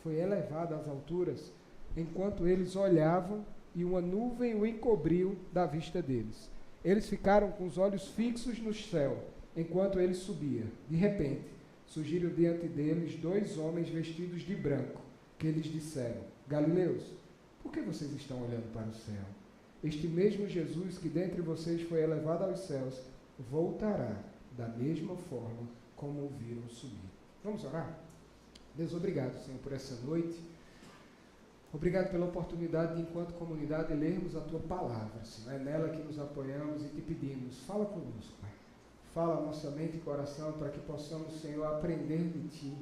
foi elevado às alturas, enquanto eles olhavam, e uma nuvem o encobriu da vista deles. Eles ficaram com os olhos fixos no céu, enquanto ele subia. De repente, surgiram diante deles 2 homens vestidos de branco, que lhes disseram: Galileus, por que vocês estão olhando para o céu? Este mesmo Jesus que dentre vocês foi elevado aos céus, voltará da mesma forma como o viram subir. Vamos orar? Deus, obrigado, Senhor, por essa noite. Obrigado pela oportunidade de, enquanto comunidade, lermos a Tua palavra, Senhor. É nela que nos apoiamos e te pedimos: fala conosco, Pai. Fala a nossa mente e coração para que possamos, Senhor, aprender de Ti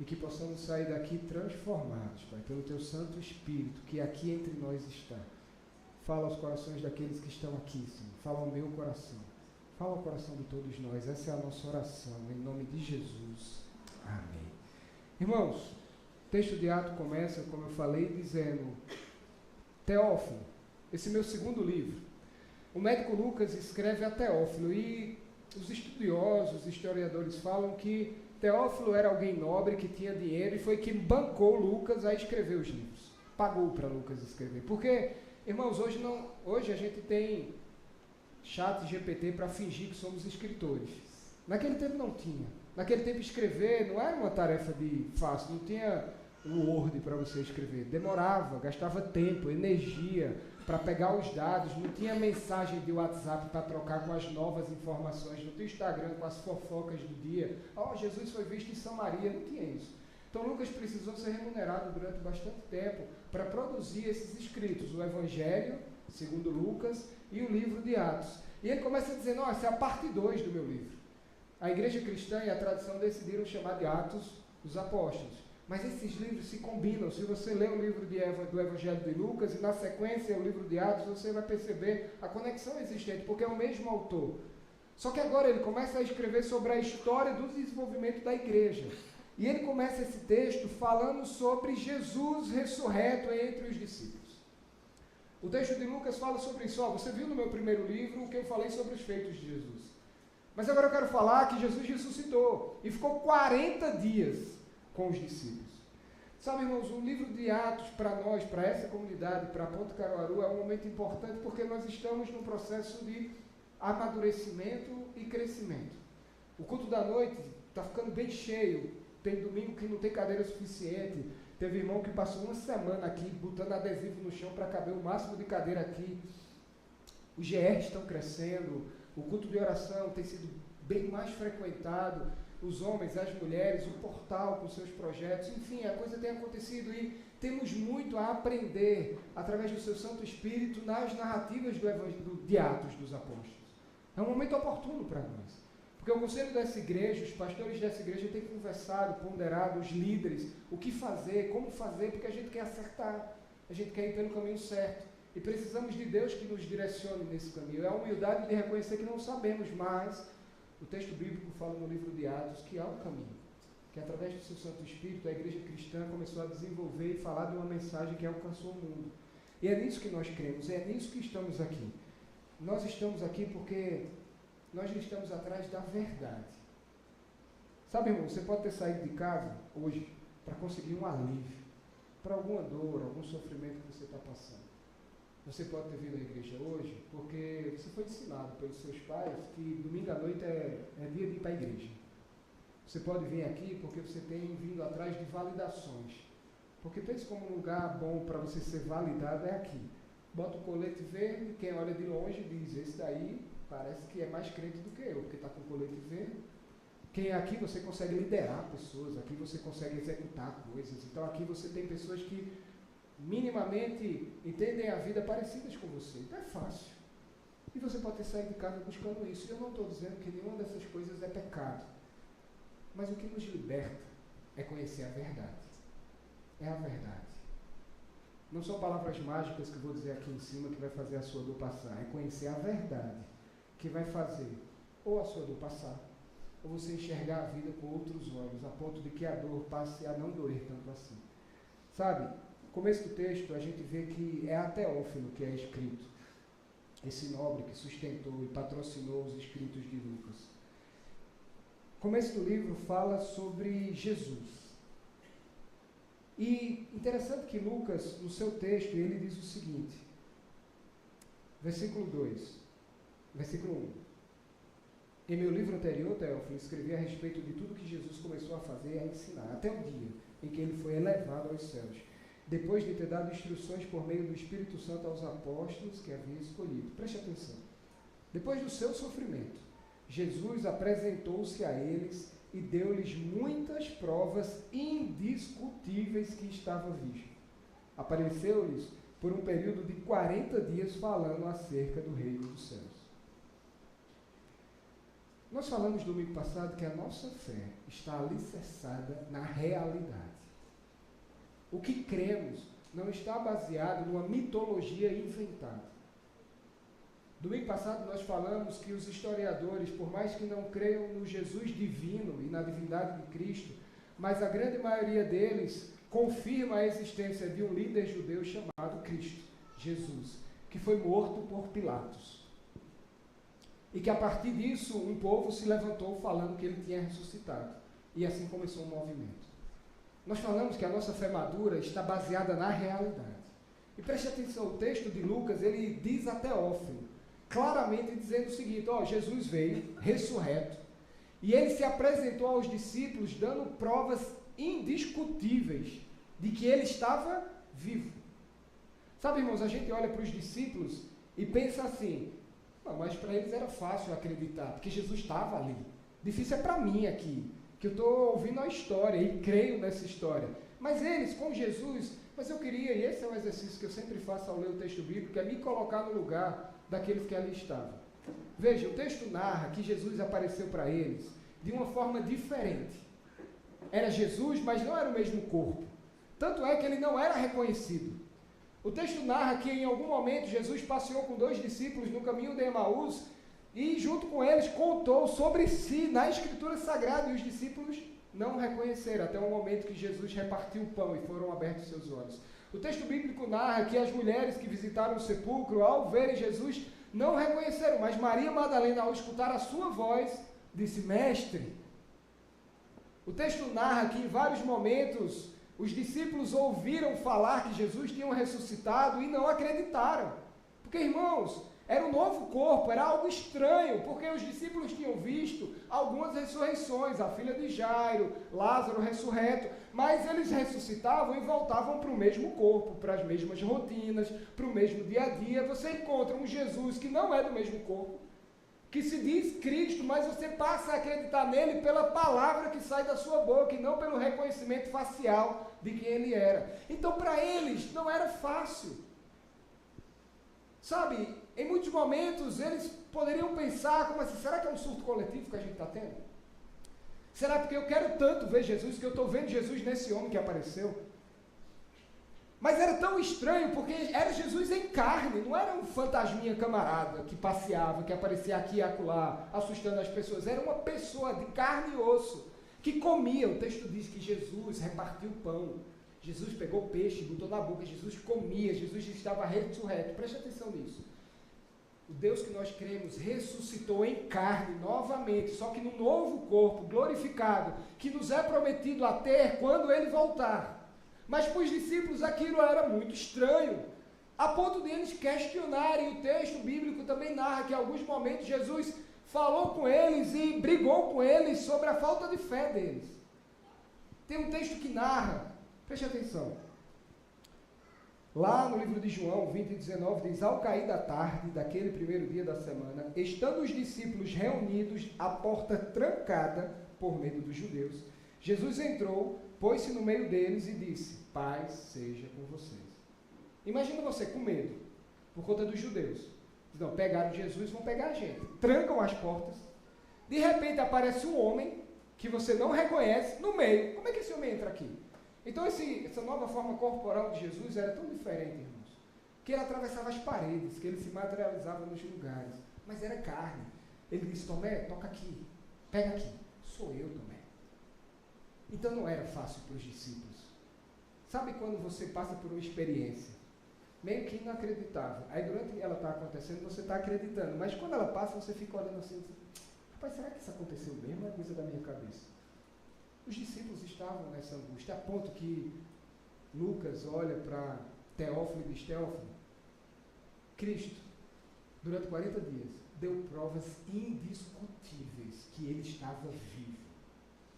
e que possamos sair daqui transformados, Pai, pelo Teu Santo Espírito, que aqui entre nós está. Fala aos corações daqueles que estão aqui, Senhor. Fala ao meu coração. Fala ao coração de todos nós. Essa é a nossa oração, em nome de Jesus. Amém. Irmãos, o texto de Atos começa, como eu falei, dizendo: Teófilo, esse meu segundo livro. O médico Lucas escreve a Teófilo, e os estudiosos, os historiadores falam que Teófilo era alguém nobre, que tinha dinheiro, e foi quem bancou Lucas a escrever os livros. Pagou para Lucas escrever. Porque, irmãos, hoje a gente tem chat GPT para fingir que somos escritores. Naquele tempo não tinha. Naquele tempo escrever não era uma tarefa fácil, não tinha um Word para você escrever. Demorava, gastava tempo, energia para pegar os dados, não tinha mensagem de WhatsApp para trocar com as novas informações, não tinha Instagram com as fofocas do dia. Jesus foi visto em Samaria, não tinha isso. Então Lucas precisou ser remunerado durante bastante tempo para produzir esses escritos, o Evangelho, segundo Lucas, e o livro de Atos. E ele começa dizendo: essa é a parte 2 do meu livro. A igreja cristã e a tradição decidiram chamar de Atos dos Apóstolos. Mas esses livros se combinam. Se você lê o livro do Evangelho de Lucas e na sequência o livro de Atos, você vai perceber a conexão existente, porque é o mesmo autor. Só que agora ele começa a escrever sobre a história do desenvolvimento da igreja. E ele começa esse texto falando sobre Jesus ressurreto entre os discípulos. O texto de Lucas fala sobre isso. Você viu no meu primeiro livro o que eu falei sobre os feitos de Jesus. Mas agora eu quero falar que Jesus ressuscitou e ficou 40 dias com os discípulos. Sabe, irmãos, o livro de Atos para nós, para essa comunidade, para Ponto Caruaru, é um momento importante porque nós estamos num processo de amadurecimento e crescimento. O culto da noite está ficando bem cheio. Tem domingo que não tem cadeira suficiente. Teve irmão que passou uma semana aqui botando adesivo no chão para caber o máximo de cadeira aqui. Os GRs estão crescendo. O culto de oração tem sido bem mais frequentado, os homens, as mulheres, o portal com seus projetos, enfim, a coisa tem acontecido e temos muito a aprender através do seu Santo Espírito nas narrativas de Atos dos Apóstolos. É um momento oportuno para nós, porque o conselho dessa igreja, os pastores dessa igreja têm conversado, ponderado, os líderes, o que fazer, como fazer, porque a gente quer acertar, a gente quer ir pelo caminho certo. E precisamos de Deus que nos direcione nesse caminho. É a humildade de reconhecer que não sabemos, mas o texto bíblico fala no livro de Atos que há um caminho, que através do seu Santo Espírito a igreja cristã começou a desenvolver e falar de uma mensagem que alcançou o mundo. E é nisso que nós cremos, é nisso que estamos aqui. Nós estamos aqui porque nós estamos atrás da verdade. Sabe, irmão, você pode ter saído de casa hoje para conseguir um alívio para alguma dor, algum sofrimento que você está passando. Você pode ter vindo à igreja hoje porque você foi ensinado pelos seus pais que domingo à noite é dia de ir para a igreja. Você pode vir aqui porque você tem vindo atrás de validações. Porque pense como um lugar bom para você ser validado é aqui. bota o colete verde, quem olha de longe diz, esse daí parece que é mais crente do que eu, porque está com o colete verde. Quem aqui você consegue liderar pessoas, aqui você consegue executar coisas. Então aqui você tem pessoas que minimamente entendem a vida parecidas com você. Então é fácil. E você pode ter saído de casa buscando isso. Eu não estou dizendo que nenhuma dessas coisas é pecado. Mas o que nos liberta é conhecer a verdade. É a verdade. Não são palavras mágicas que eu vou dizer aqui em cima que vai fazer a sua dor passar. É conhecer a verdade que vai fazer ou a sua dor passar, ou você enxergar a vida com outros olhos, a ponto de que a dor passe a não doer tanto assim. Sabe, no começo do texto a gente vê que é a Teófilo que é escrito, esse nobre que sustentou e patrocinou os escritos de Lucas. O começo do livro fala sobre Jesus. E interessante que Lucas, no seu texto, ele diz o seguinte, versículo 1. Em meu livro anterior, Teófilo, escrevi a respeito de tudo que Jesus começou a fazer e a ensinar, até o dia em que ele foi elevado aos céus, depois de ter dado instruções por meio do Espírito Santo aos apóstolos que havia escolhido. Preste atenção. Depois do seu sofrimento, Jesus apresentou-se a eles e deu-lhes muitas provas indiscutíveis que estava vivo. Apareceu-lhes por um período de 40 dias falando acerca do reino dos céus. Nós falamos domingo passado que a nossa fé está alicerçada na realidade. O que cremos não está baseado numa mitologia inventada. Domingo passado nós falamos que os historiadores, por mais que não creiam no Jesus divino e na divindade de Cristo, mas a grande maioria deles confirma a existência de um líder judeu chamado Cristo, Jesus, que foi morto por Pilatos. E que a partir disso um povo se levantou falando que ele tinha ressuscitado. E assim começou um movimento. Nós falamos que a nossa fé madura está baseada na realidade. E preste atenção, o texto de Lucas, ele diz a Teófilo, claramente dizendo o seguinte, Jesus veio, ressurreto, e ele se apresentou aos discípulos dando provas indiscutíveis de que ele estava vivo. Sabe, irmãos, a gente olha para os discípulos e pensa assim, não, mas para eles era fácil acreditar, porque Jesus estava ali. Difícil é para mim aqui, que eu estou ouvindo a história e creio nessa história. Mas eles, com Jesus, mas eu queria, e esse é um exercício que eu sempre faço ao ler o texto bíblico, é me colocar no lugar daqueles que ali estavam. Veja, o texto narra que Jesus apareceu para eles de uma forma diferente. Era Jesus, mas não era o mesmo corpo. Tanto é que ele não era reconhecido. O texto narra que em algum momento Jesus passeou com 2 discípulos no caminho de Emaús e junto com eles contou sobre si na Escritura Sagrada e os discípulos não o reconheceram até o momento que Jesus repartiu o pão e foram abertos seus olhos. O texto bíblico narra que as mulheres que visitaram o sepulcro, ao verem Jesus, não o reconheceram, mas Maria Madalena, ao escutar a sua voz, disse, Mestre. O texto narra que em vários momentos os discípulos ouviram falar que Jesus tinha ressuscitado e não acreditaram. Porque, irmãos, era um novo corpo, era algo estranho, porque os discípulos tinham visto algumas ressurreições, a filha de Jairo, Lázaro ressurreto, mas eles ressuscitavam e voltavam para o mesmo corpo, para as mesmas rotinas, para o mesmo dia a dia. Você encontra um Jesus que não é do mesmo corpo, que se diz Cristo, mas você passa a acreditar nele pela palavra que sai da sua boca e não pelo reconhecimento facial de quem ele era. Então, para eles, não era fácil. Sabe, em muitos momentos, eles poderiam pensar, como assim, será que é um surto coletivo que a gente está tendo? Será porque eu quero tanto ver Jesus, que eu estou vendo Jesus nesse homem que apareceu? Mas era tão estranho, porque era Jesus em carne, não era um fantasminha camarada que passeava, que aparecia aqui e acolá, assustando as pessoas. Era uma pessoa de carne e osso, que comia. O texto diz que Jesus repartiu o pão. Jesus pegou peixe, botou na boca, Jesus comia, Jesus estava ressurreto. Preste atenção nisso. O Deus que nós cremos ressuscitou em carne novamente, só que num novo corpo glorificado, que nos é prometido a ter quando ele voltar. Mas para os discípulos aquilo era muito estranho, a ponto de eles questionarem. O texto bíblico também narra que em alguns momentos Jesus falou com eles e brigou com eles sobre a falta de fé deles. Tem um texto que narra, preste atenção, Lá no livro de João 20:19 diz: ao cair da tarde daquele primeiro dia da semana, estando os discípulos reunidos, a porta trancada por medo dos judeus, Jesus entrou, pôs-se no meio deles e disse: paz seja com vocês. Imagina você com medo, por conta dos judeus. Não, pegaram Jesus, vão pegar a gente. Trancam as portas. De repente aparece um homem que você não reconhece no meio. Como é que esse homem entra aqui? Então essa nova forma corporal de Jesus era tão diferente, irmãos, que ele atravessava as paredes, que ele se materializava nos lugares, mas era carne. Ele disse: Tomé, toca aqui, pega aqui. Sou eu, Tomé. Então não era fácil para os discípulos. Sabe quando você passa por uma experiência meio que inacreditável, aí durante ela está acontecendo, você está acreditando, mas quando ela passa, você fica olhando assim, rapaz, será que isso aconteceu mesmo? É coisa da minha cabeça. Os discípulos estavam nessa angústia, a ponto que Lucas olha para Teófilo e diz: Teófilo, Cristo, durante 40 dias, deu provas indiscutíveis que ele estava vivo.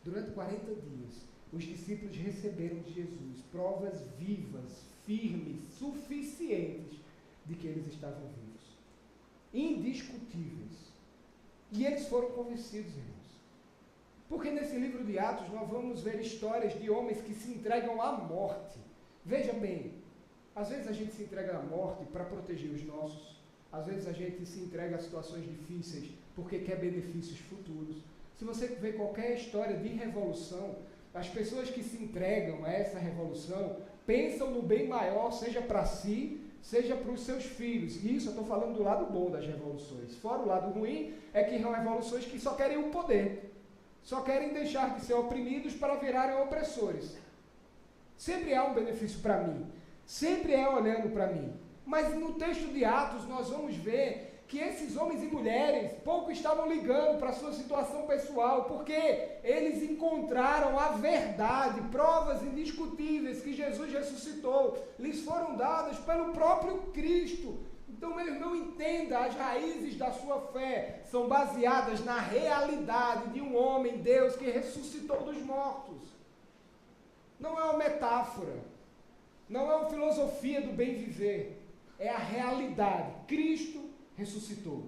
Durante 40 dias, os discípulos receberam de Jesus provas vivas, firmes, suficientes de que eles estavam vivos. Indiscutíveis. E eles foram convencidos, irmãos. Porque nesse livro de Atos nós vamos ver histórias de homens que se entregam à morte. Veja bem, às vezes a gente se entrega à morte para proteger os nossos, às vezes a gente se entrega a situações difíceis porque quer benefícios futuros. Se você vê qualquer história de revolução, as pessoas que se entregam a essa revolução pensam no bem maior, seja para si, seja para os seus filhos. E isso eu estou falando do lado bom das revoluções. Fora o lado ruim, é que são revoluções que só querem o poder. Só querem deixar de ser oprimidos para virarem opressores. Sempre há um benefício para mim. Sempre é olhando para mim. Mas no texto de Atos nós vamos ver que esses homens e mulheres pouco estavam ligando para a sua situação pessoal, porque eles encontraram a verdade, provas indiscutíveis que Jesus ressuscitou, lhes foram dadas pelo próprio Cristo. Então, meu irmão, entenda, as raízes da sua fé são baseadas na realidade de um homem, Deus, que ressuscitou dos mortos. Não é uma metáfora, não é uma filosofia do bem viver, é a realidade. Cristo ressuscitou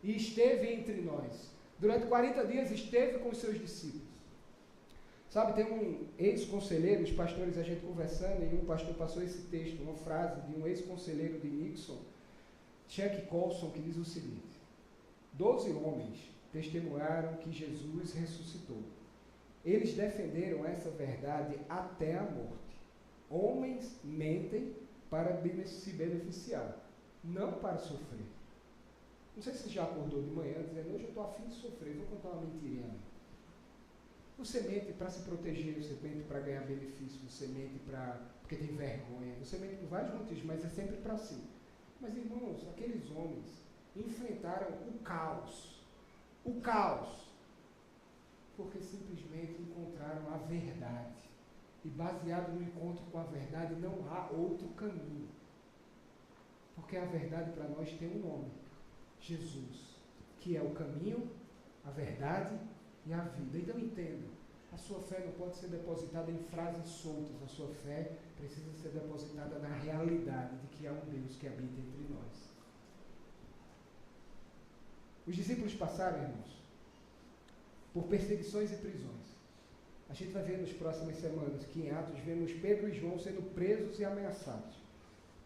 e esteve entre nós. Durante 40 dias esteve com os seus discípulos. Sabe, tem um ex-conselheiro, os pastores a gente conversando, e um pastor passou esse texto, uma frase de um ex-conselheiro de Nixon, Chuck Colson, que diz o seguinte: 12 homens testemunharam que Jesus ressuscitou. Eles defenderam essa verdade até a morte. Homens mentem para se beneficiar, não para sofrer. Não sei se você já acordou de manhã dizendo: hoje eu estou afim de sofrer, vou contar uma mentirinha. Você mente para se proteger, você mente para ganhar benefício, você mente porque tem vergonha, você mente por vários motivos, mas é sempre para si. Mas, irmãos, aqueles homens enfrentaram o caos, porque simplesmente encontraram a verdade. E baseado no encontro com a verdade, não há outro caminho. Porque a verdade para nós tem um nome: Jesus, que é o caminho, a verdade e a vida. Então entenda, a sua fé não pode ser depositada em frases soltas, a sua fé precisa ser depositada na realidade de que há um Deus que habita entre nós. Os discípulos passaram, irmãos, por perseguições e prisões. A gente vai ver nas próximas semanas que em Atos vemos Pedro e João sendo presos e ameaçados.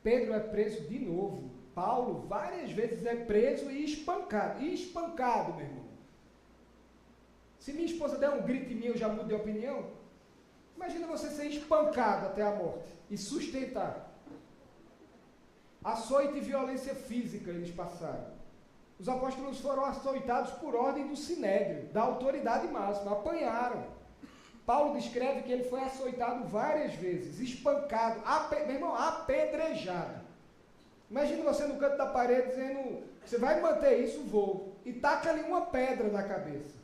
Pedro é preso de novo. Paulo várias vezes é preso e espancado. E espancado, meu irmão. Se minha esposa der um grito em mim, eu já mudo de opinião. Imagina você ser espancado até a morte e sustentar. Açoite e violência física eles passaram. Os apóstolos foram açoitados por ordem do sinédrio, da autoridade máxima, apanharam. Paulo descreve que ele foi açoitado várias vezes, espancado, meu irmão, apedrejado. Imagina você no canto da parede dizendo: você vai manter isso, vou. E taca-lhe uma pedra na cabeça.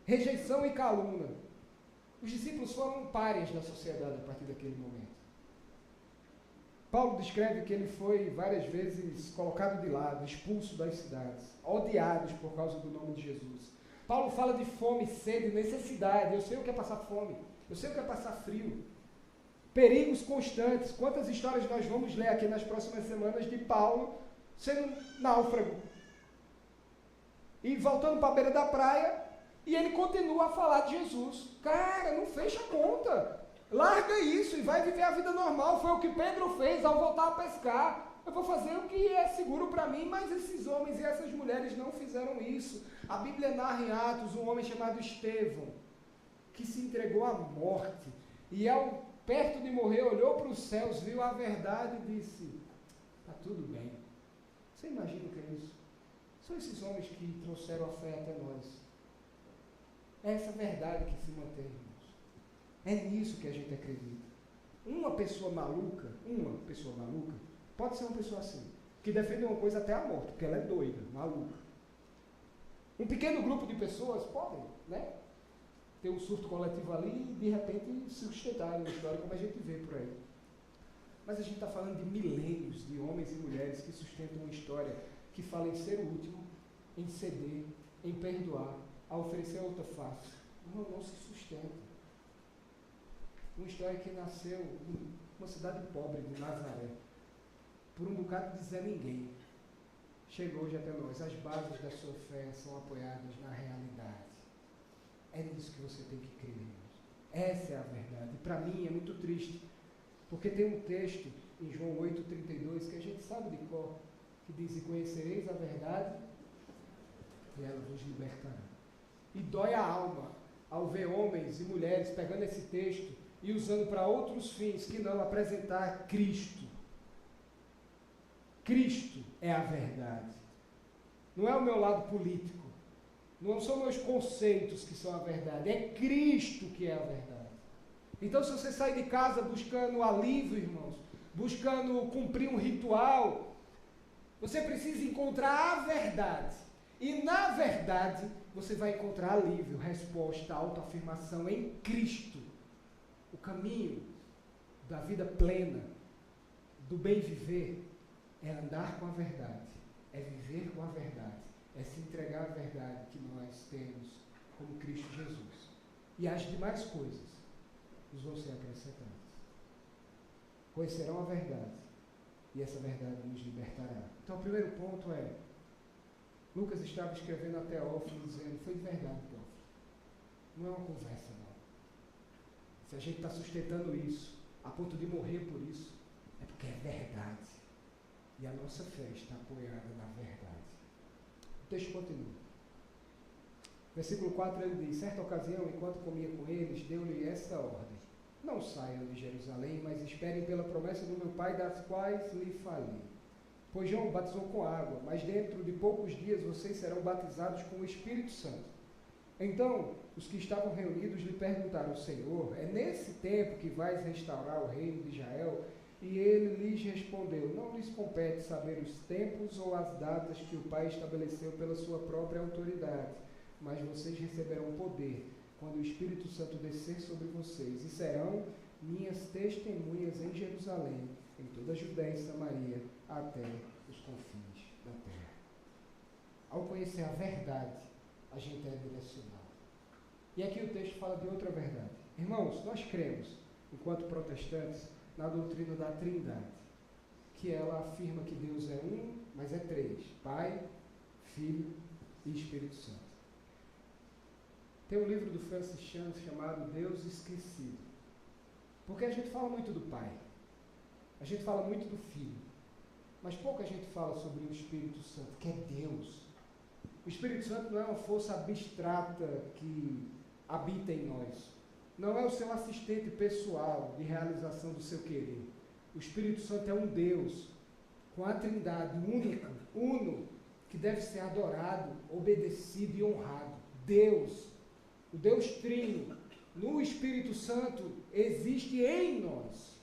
Rejeição e calúnia. Os discípulos foram párias da sociedade a partir daquele momento. Paulo descreve que ele foi várias vezes colocado de lado, expulso das cidades, odiados por causa do nome de Jesus. Paulo fala de fome, sede, necessidade. Eu sei o que é passar fome, eu sei o que é passar frio. perigos constantes. Quantas histórias nós vamos ler aqui nas próximas semanas de Paulo sendo náufrago? E voltando para a beira da praia, e ele continua a falar de Jesus. Cara, não fecha a conta. Larga isso e vai viver a vida normal. Foi o que Pedro fez ao voltar a pescar. Eu vou fazer o que é seguro para mim, mas esses homens e essas mulheres não fizeram isso. A Bíblia narra em Atos um homem chamado Estevão, que se entregou à morte. E perto de morrer, olhou para os céus, viu a verdade e disse, está tudo bem. Você imagina o que é isso? São esses homens que trouxeram a fé até nós. É essa verdade que se mantém, irmãos. É nisso que a gente acredita. Uma pessoa maluca, pode ser uma pessoa assim, que defende uma coisa até a morte, porque ela é doida, maluca. Um pequeno grupo de pessoas podem, né, ter um surto coletivo ali e de repente se sustentar na história, como a gente vê por aí. Mas a gente está falando de milênios de homens e mulheres que sustentam uma história que fala em ser o último, em ceder, em perdoar, a oferecer outra face. Não se sustenta. Uma história que nasceu em uma cidade pobre de Nazaré, por um bocado de Zé Ninguém, chegou hoje até nós. As bases da sua fé são apoiadas na realidade. É nisso que você tem que crer, irmãos. Essa é a verdade. E para mim é muito triste, porque tem um texto em João 8,32 que a gente sabe de cor, que diz, e conhecereis a verdade, e ela vos libertará. E dói a alma ao ver homens e mulheres pegando esse texto e usando para outros fins que não apresentar Cristo. Cristo é a verdade. Não é o meu lado político. Não são meus conceitos que são a verdade. É Cristo que é a verdade. Então, se você sai de casa buscando alívio, irmãos, buscando cumprir um ritual, você precisa encontrar a verdade. E na verdade, você vai encontrar alívio, resposta, autoafirmação em Cristo. O caminho da vida plena, do bem viver, é andar com a verdade, é viver com a verdade, é se entregar à verdade que nós temos como Cristo Jesus. E as demais coisas nos vão ser acrescentadas. Conhecerão a verdade, e essa verdade nos libertará. Então, o primeiro ponto é, Lucas estava escrevendo a Teófilo, dizendo, foi de verdade, Teófilo. Não é uma conversa, não. Se a gente está sustentando isso, a ponto de morrer por isso, é porque é verdade. E a nossa fé está apoiada na verdade. O texto continua. Versículo 4, ele diz, certa ocasião, enquanto comia com eles, deu-lhe esta ordem. Não saiam de Jerusalém, mas esperem pela promessa do meu Pai, das quais lhe falei. Pois João batizou com água, mas dentro de poucos dias vocês serão batizados com o Espírito Santo. Então, os que estavam reunidos lhe perguntaram, Senhor, é nesse tempo que vais restaurar o reino de Israel? E ele lhes respondeu, não lhes compete saber os tempos ou as datas que o Pai estabeleceu pela sua própria autoridade, mas vocês receberão poder quando o Espírito Santo descer sobre vocês, e serão minhas testemunhas em Jerusalém, em toda a Judéia e Samaria, até os confins da terra. Ao conhecer a verdade, a gente é direcionado. E aqui o texto fala de outra verdade. Irmãos, nós cremos, enquanto protestantes, na doutrina da Trindade, que ela afirma que Deus é um, mas é três: Pai, Filho e Espírito Santo. Tem um livro do Francis Chan chamado Deus Esquecido. Porque a gente fala muito do Pai, a gente fala muito do Filho, mas pouca gente fala sobre o Espírito Santo, que é Deus. O Espírito Santo não é uma força abstrata que habita em nós. Não é o seu assistente pessoal de realização do seu querer. O Espírito Santo é um Deus com a Trindade única, uno, que deve ser adorado, obedecido e honrado. Deus, o Deus Trino, no Espírito Santo, existe em nós.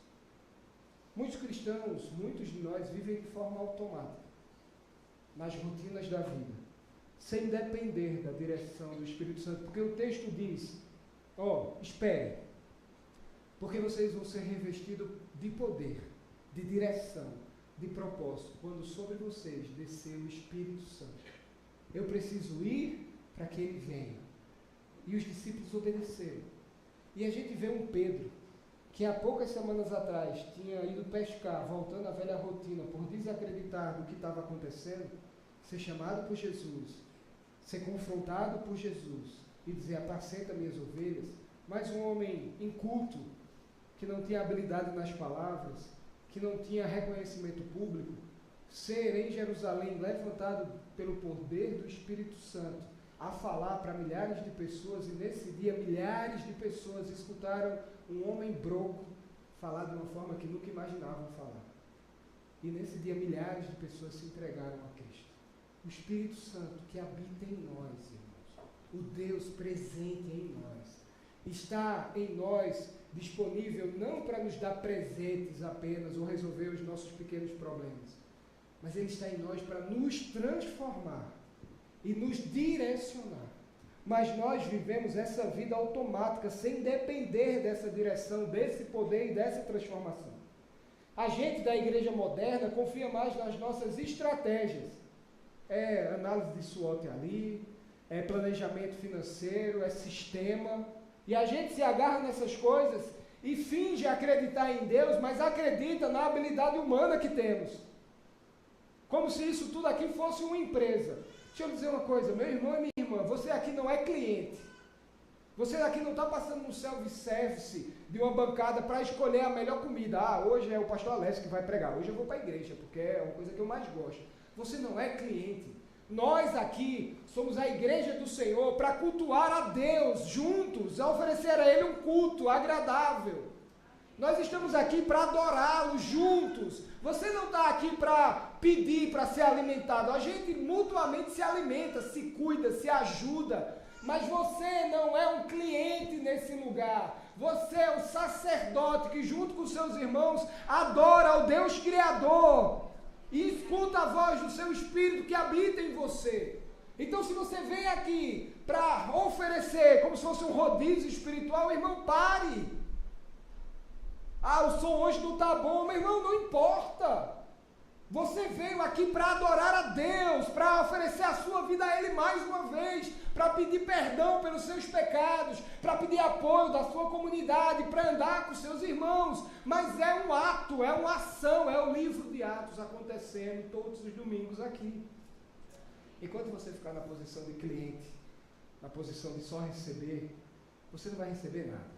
Muitos cristãos, muitos de nós vivem de forma automática, nas rotinas da vida, sem depender da direção do Espírito Santo, porque o texto diz, espere, porque vocês vão ser revestidos de poder, de direção, de propósito, quando sobre vocês descer o Espírito Santo. Eu preciso ir para que ele venha. E os discípulos obedeceram. E a gente vê um Pedro que há poucas semanas atrás tinha ido pescar, voltando à velha rotina, por desacreditar do que estava acontecendo, ser chamado por Jesus, ser confrontado por Jesus e dizer: apacenta minhas ovelhas, mas um homem inculto, que não tinha habilidade nas palavras, que não tinha reconhecimento público, ser em Jerusalém levantado pelo poder do Espírito Santo a falar para milhares de pessoas, e nesse dia milhares de pessoas escutaram um homem broco falar de uma forma que nunca imaginavam falar. E nesse dia milhares de pessoas se entregaram a Cristo. O Espírito Santo que habita em nós, irmãos, o Deus presente em nós, está em nós disponível não para nos dar presentes apenas ou resolver os nossos pequenos problemas, mas Ele está em nós para nos transformar e nos direcionar. Mas nós vivemos essa vida automática, sem depender dessa direção, desse poder e dessa transformação. A gente da igreja moderna confia mais nas nossas estratégias. É análise de SWOT ali, é planejamento financeiro, é sistema. E a gente se agarra nessas coisas e finge acreditar em Deus, mas acredita na habilidade humana que temos. Como se isso tudo aqui fosse uma empresa. Deixa eu dizer uma coisa, meu irmão e minha irmã, você aqui não é cliente. Você aqui não está passando no self-service de uma bancada para escolher a melhor comida. Ah, hoje é o pastor Alessio que vai pregar, hoje eu vou para a igreja, porque é uma coisa que eu mais gosto. Você não é cliente. Nós aqui somos a igreja do Senhor para cultuar a Deus juntos, a oferecer a Ele um culto agradável. Nós estamos aqui para adorá-lo juntos. Você não está aqui para pedir, para ser alimentado. A gente mutuamente se alimenta, se cuida, se ajuda. Mas você não é um cliente nesse lugar. Você é o sacerdote que junto com seus irmãos adora ao Deus Criador e escuta a voz do seu Espírito que habita em você. Então, se você vem aqui para oferecer como se fosse um rodízio espiritual, irmão, pare. Ah, o som hoje não está bom, meu irmão, não importa. Você veio aqui para adorar a Deus, para oferecer a sua vida a Ele mais uma vez, para pedir perdão pelos seus pecados, para pedir apoio da sua comunidade, para andar com seus irmãos. Mas é um ato, é uma ação, é o livro de Atos acontecendo todos os domingos aqui. Enquanto você ficar na posição de cliente, na posição de só receber, você não vai receber nada.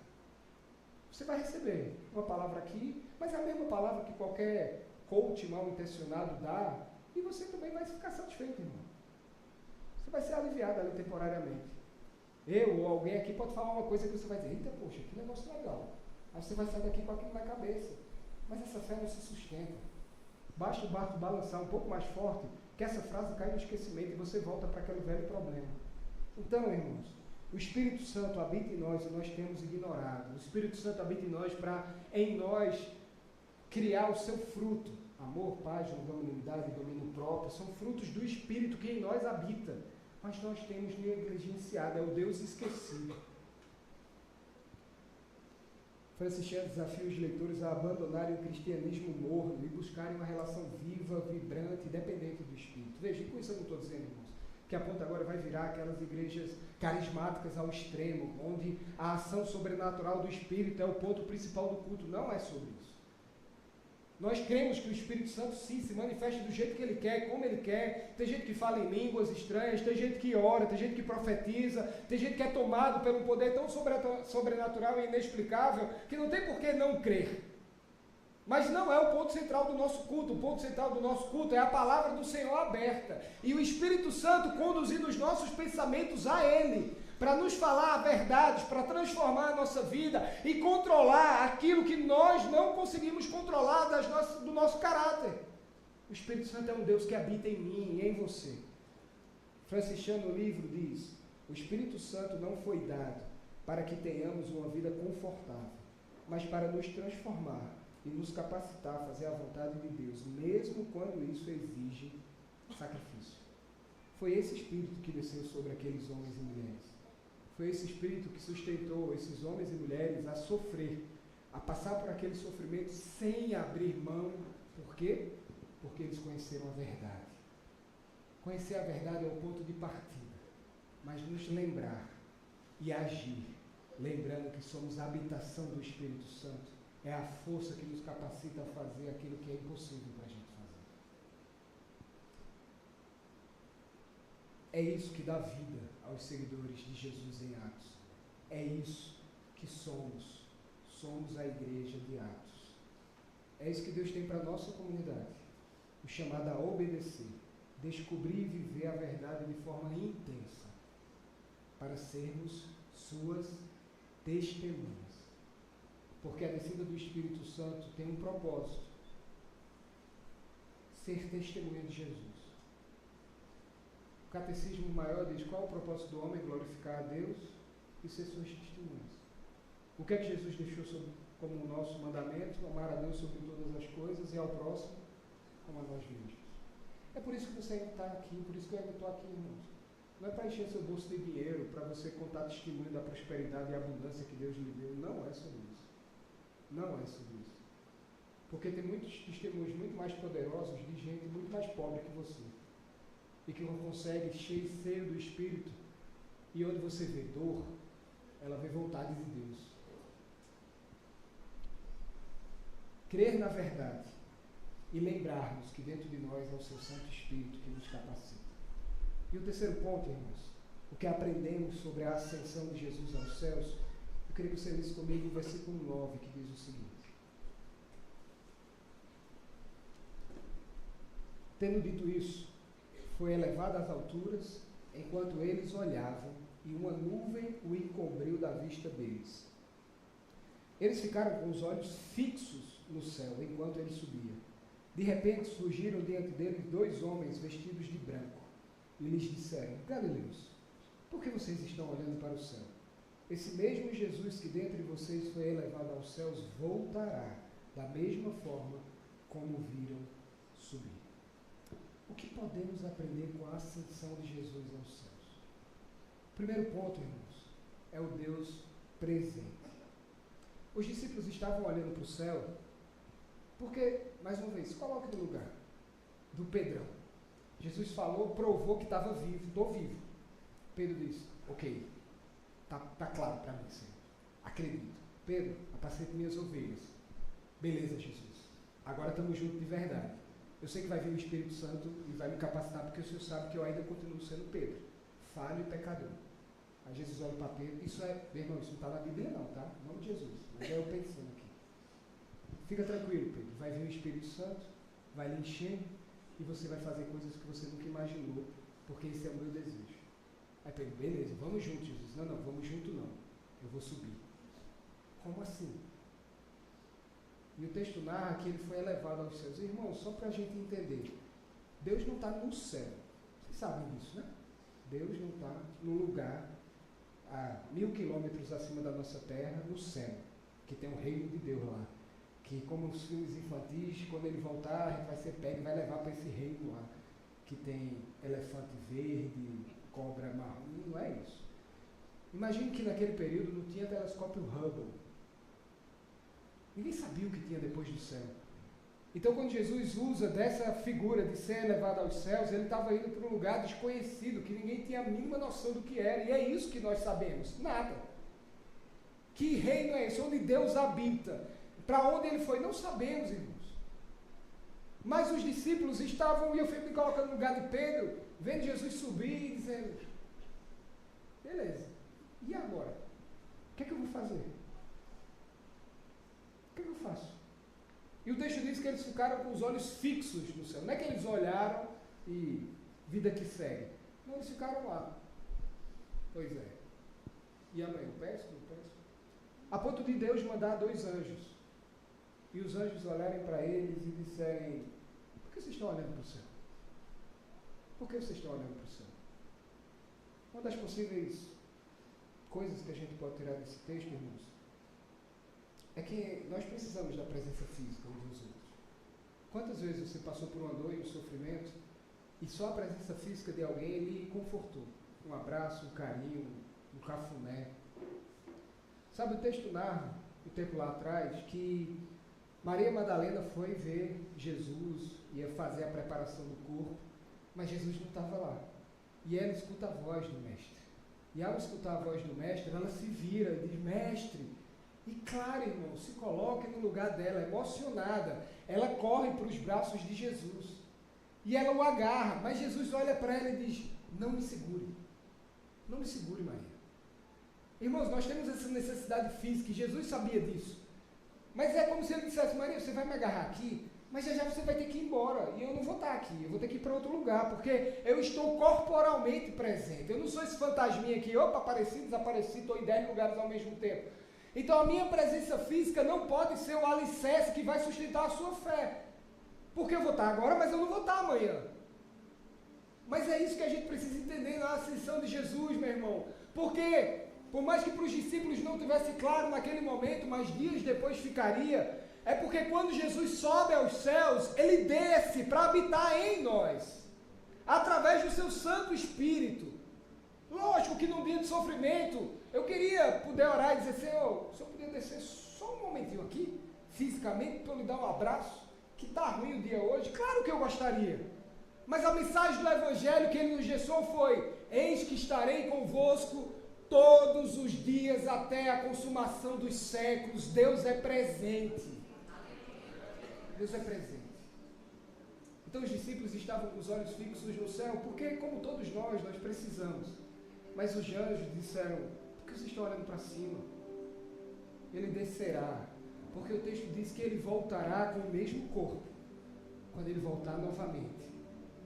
Você vai receber uma palavra aqui, mas é a mesma palavra que qualquer coach mal intencionado dá, e você também vai ficar satisfeito, irmão. Você vai ser aliviado ali temporariamente. Eu ou alguém aqui pode falar uma coisa que você vai dizer: eita, poxa, que negócio legal. Aí você vai sair daqui com aquilo na cabeça. Mas essa fé não se sustenta. Basta o barco balançar um pouco mais forte, que essa frase cai no esquecimento e você volta para aquele velho problema. Então, irmãos, o Espírito Santo habita em nós e nós temos ignorado. O Espírito Santo habita em nós para, em nós, criar o seu fruto. Amor, paz, longanimidade, domínio próprio, são frutos do Espírito que em nós habita. Mas nós temos negligenciado, é o Deus esquecido. Francis Chan desafia os leitores a abandonarem o cristianismo morno e buscarem uma relação viva, vibrante e dependente do Espírito. Veja, com isso eu não estou dizendo, irmãos, que a ponta agora vai virar aquelas igrejas carismáticas ao extremo, onde a ação sobrenatural do Espírito é o ponto principal do culto. Não é sobre isso. Nós cremos que o Espírito Santo sim se manifesta do jeito que Ele quer, como Ele quer. Tem gente que fala em línguas estranhas, tem gente que ora, tem gente que profetiza, tem gente que é tomado por um poder tão sobrenatural e inexplicável que não tem por que não crer. Mas não é o ponto central do nosso culto. O ponto central do nosso culto é a palavra do Senhor aberta. E o Espírito Santo conduzindo os nossos pensamentos a Ele, para nos falar verdades, para transformar a nossa vida e controlar aquilo que nós não conseguimos controlar do nosso caráter. O Espírito Santo é um Deus que habita em mim e em você. Francis Chan no livro diz: o Espírito Santo não foi dado para que tenhamos uma vida confortável, mas para nos transformar e nos capacitar a fazer a vontade de Deus, mesmo quando isso exige sacrifício. Foi esse Espírito que desceu sobre aqueles homens e mulheres. Foi esse Espírito que sustentou esses homens e mulheres a sofrer, a passar por aquele sofrimento sem abrir mão. Por quê? Porque eles conheceram a verdade. Conhecer a verdade é o ponto de partida, mas nos lembrar e agir, lembrando que somos a habitação do Espírito Santo, É a força que nos capacita a fazer aquilo que é impossível para a gente fazer. É isso que dá vida aos seguidores de Jesus em Atos. É isso que somos. Somos a igreja de Atos. É isso que Deus tem para a nossa comunidade. O chamado a obedecer, descobrir e viver a verdade de forma intensa, para sermos suas testemunhas. Porque a descida do Espírito Santo tem um propósito: ser testemunha de Jesus. O catecismo maior diz: qual é o propósito do homem? Glorificar a Deus e ser suas testemunhas. O que é que Jesus deixou como o nosso mandamento? Amar a Deus sobre todas as coisas e ao próximo como a nós mesmos. É por isso que você ainda está aqui, por isso que eu ainda estou aqui, irmãos. Não é para encher seu bolso de dinheiro, para você contar testemunho da prosperidade e abundância que Deus lhe deu. Não é sobre isso. Não é sobre isso. Porque tem muitos testemunhos muito mais poderosos de gente muito mais pobre que você. E que não consegue cheio do Espírito. E onde você vê dor, ela vê vontade de Deus. Crer na verdade e lembrarmos que dentro de nós é o seu Santo Espírito que nos capacita. E o terceiro ponto, irmãos, o que aprendemos sobre a ascensão de Jesus aos céus, eu queria que você lesse comigo o versículo 9, que diz o seguinte: tendo dito isso, foi elevado às alturas, enquanto eles olhavam, e uma nuvem o encobriu da vista deles. Eles ficaram com os olhos fixos no céu, enquanto ele subia. De repente surgiram diante deles 2 homens vestidos de branco, e lhes disseram: Galileus, por que vocês estão olhando para o céu? Esse mesmo Jesus que dentre vocês foi elevado aos céus voltará da mesma forma como viram subir. O que podemos aprender com a ascensão de Jesus aos céus? Primeiro ponto, irmãos, é o Deus presente. Os discípulos estavam olhando para o céu porque, mais uma vez, coloque no lugar do Pedrão. Jesus falou, provou que estava vivo, estou vivo. Pedro disse: ok, tá claro para mim, Senhor, acredito. Pedro, apacente minhas ovelhas. Beleza, Jesus, agora estamos juntos de verdade. Eu sei que vai vir o Espírito Santo e vai me capacitar, porque o Senhor sabe que eu ainda continuo sendo Pedro, falho e pecador. Aí Jesus olha para Pedro: isso é, meu irmão, isso não está na Bíblia não, tá? Em nome de Jesus, mas é eu pensando aqui. Fica tranquilo, Pedro, vai vir o Espírito Santo, vai lhe encher, e você vai fazer coisas que você nunca imaginou, porque esse é o meu desejo. Aí Pedro: beleza, vamos juntos, Jesus. Não, vamos junto não, eu vou subir. Como assim? E o texto narra que ele foi elevado aos céus. Irmãos, só para a gente entender, Deus não está no céu. Vocês sabem disso, né? Deus não está no lugar a 1000 quilômetros acima da nossa terra, no céu, que tem o reino de Deus lá. Que, como os filmes infantis, quando ele voltar, a gente vai ser pego e vai levar para esse reino lá, que tem elefante verde, cobra marrom. Não é isso. Imagine que naquele período não tinha telescópio Hubble. Ninguém sabia o que tinha depois do céu. Então, quando Jesus usa dessa figura de ser elevado aos céus, ele estava indo para um lugar desconhecido, que ninguém tinha a mínima noção do que era. E é isso que nós sabemos. Nada. Que reino é esse? Onde Deus habita? Para onde ele foi? Não sabemos, irmãos. Mas os discípulos estavam, e eu fico me colocando no lugar de Pedro, vendo Jesus subir e dizendo: beleza, e agora? O que é que eu vou fazer? O que é que eu faço? E o texto diz que eles ficaram com os olhos fixos no céu. Não é que eles olharam e vida que segue. Não, eles ficaram lá. Pois é. E amanhã eu peço? A ponto de Deus mandar 2 anjos. E os anjos olharem para eles e disserem: por que vocês estão olhando para o céu? Por que vocês estão olhando para o céu? Uma das possíveis coisas que a gente pode tirar desse texto, irmãos, é que nós precisamos da presença física uns dos outros. Quantas vezes você passou por uma dor e um sofrimento e só a presença física de alguém lhe confortou? Um abraço, um carinho, um cafuné. Sabe, o texto narra, o tempo lá atrás, que Maria Madalena foi ver Jesus, ia fazer a preparação do corpo, mas Jesus não estava lá. E ela escuta a voz do mestre. E ao escutar a voz do mestre, ela se vira e diz: mestre, E Clara, irmão, se coloque no lugar dela, emocionada. Ela corre para os braços de Jesus. E ela o agarra, mas Jesus olha para ela e diz, não me segure. Não me segure, Maria. Irmãos, nós temos essa necessidade física, e Jesus sabia disso. Mas é como se ele dissesse, Maria, você vai me agarrar aqui, mas já você vai ter que ir embora, e eu não vou estar aqui, eu vou ter que ir para outro lugar, porque eu estou corporalmente presente. Eu não sou esse fantasminha aqui, opa, apareci, desapareci, estou em 10 lugares ao mesmo tempo. Então a minha presença física não pode ser o alicerce que vai sustentar a sua fé. Porque eu vou estar agora, mas eu não vou estar amanhã. Mas é isso que a gente precisa entender na ascensão de Jesus, meu irmão. Porque, por mais que para os discípulos não tivesse claro naquele momento, mas dias depois ficaria, é porque quando Jesus sobe aos céus, ele desce para habitar em nós, através do seu Santo Espírito. Lógico que num dia de sofrimento, eu queria poder orar e dizer, Senhor, o Senhor podia descer só um momentinho aqui, fisicamente, para eu lhe dar um abraço, que está ruim o dia hoje? Claro que eu gostaria. Mas a mensagem do Evangelho que ele nos deixou foi, eis que estarei convosco todos os dias até a consumação dos séculos. Deus é presente. Deus é presente. Então os discípulos estavam com os olhos fixos no céu, porque como todos nós precisamos. Mas os anjos disseram, por que vocês estão olhando para cima? Ele descerá, porque o texto diz que ele voltará com o mesmo corpo, quando ele voltar novamente.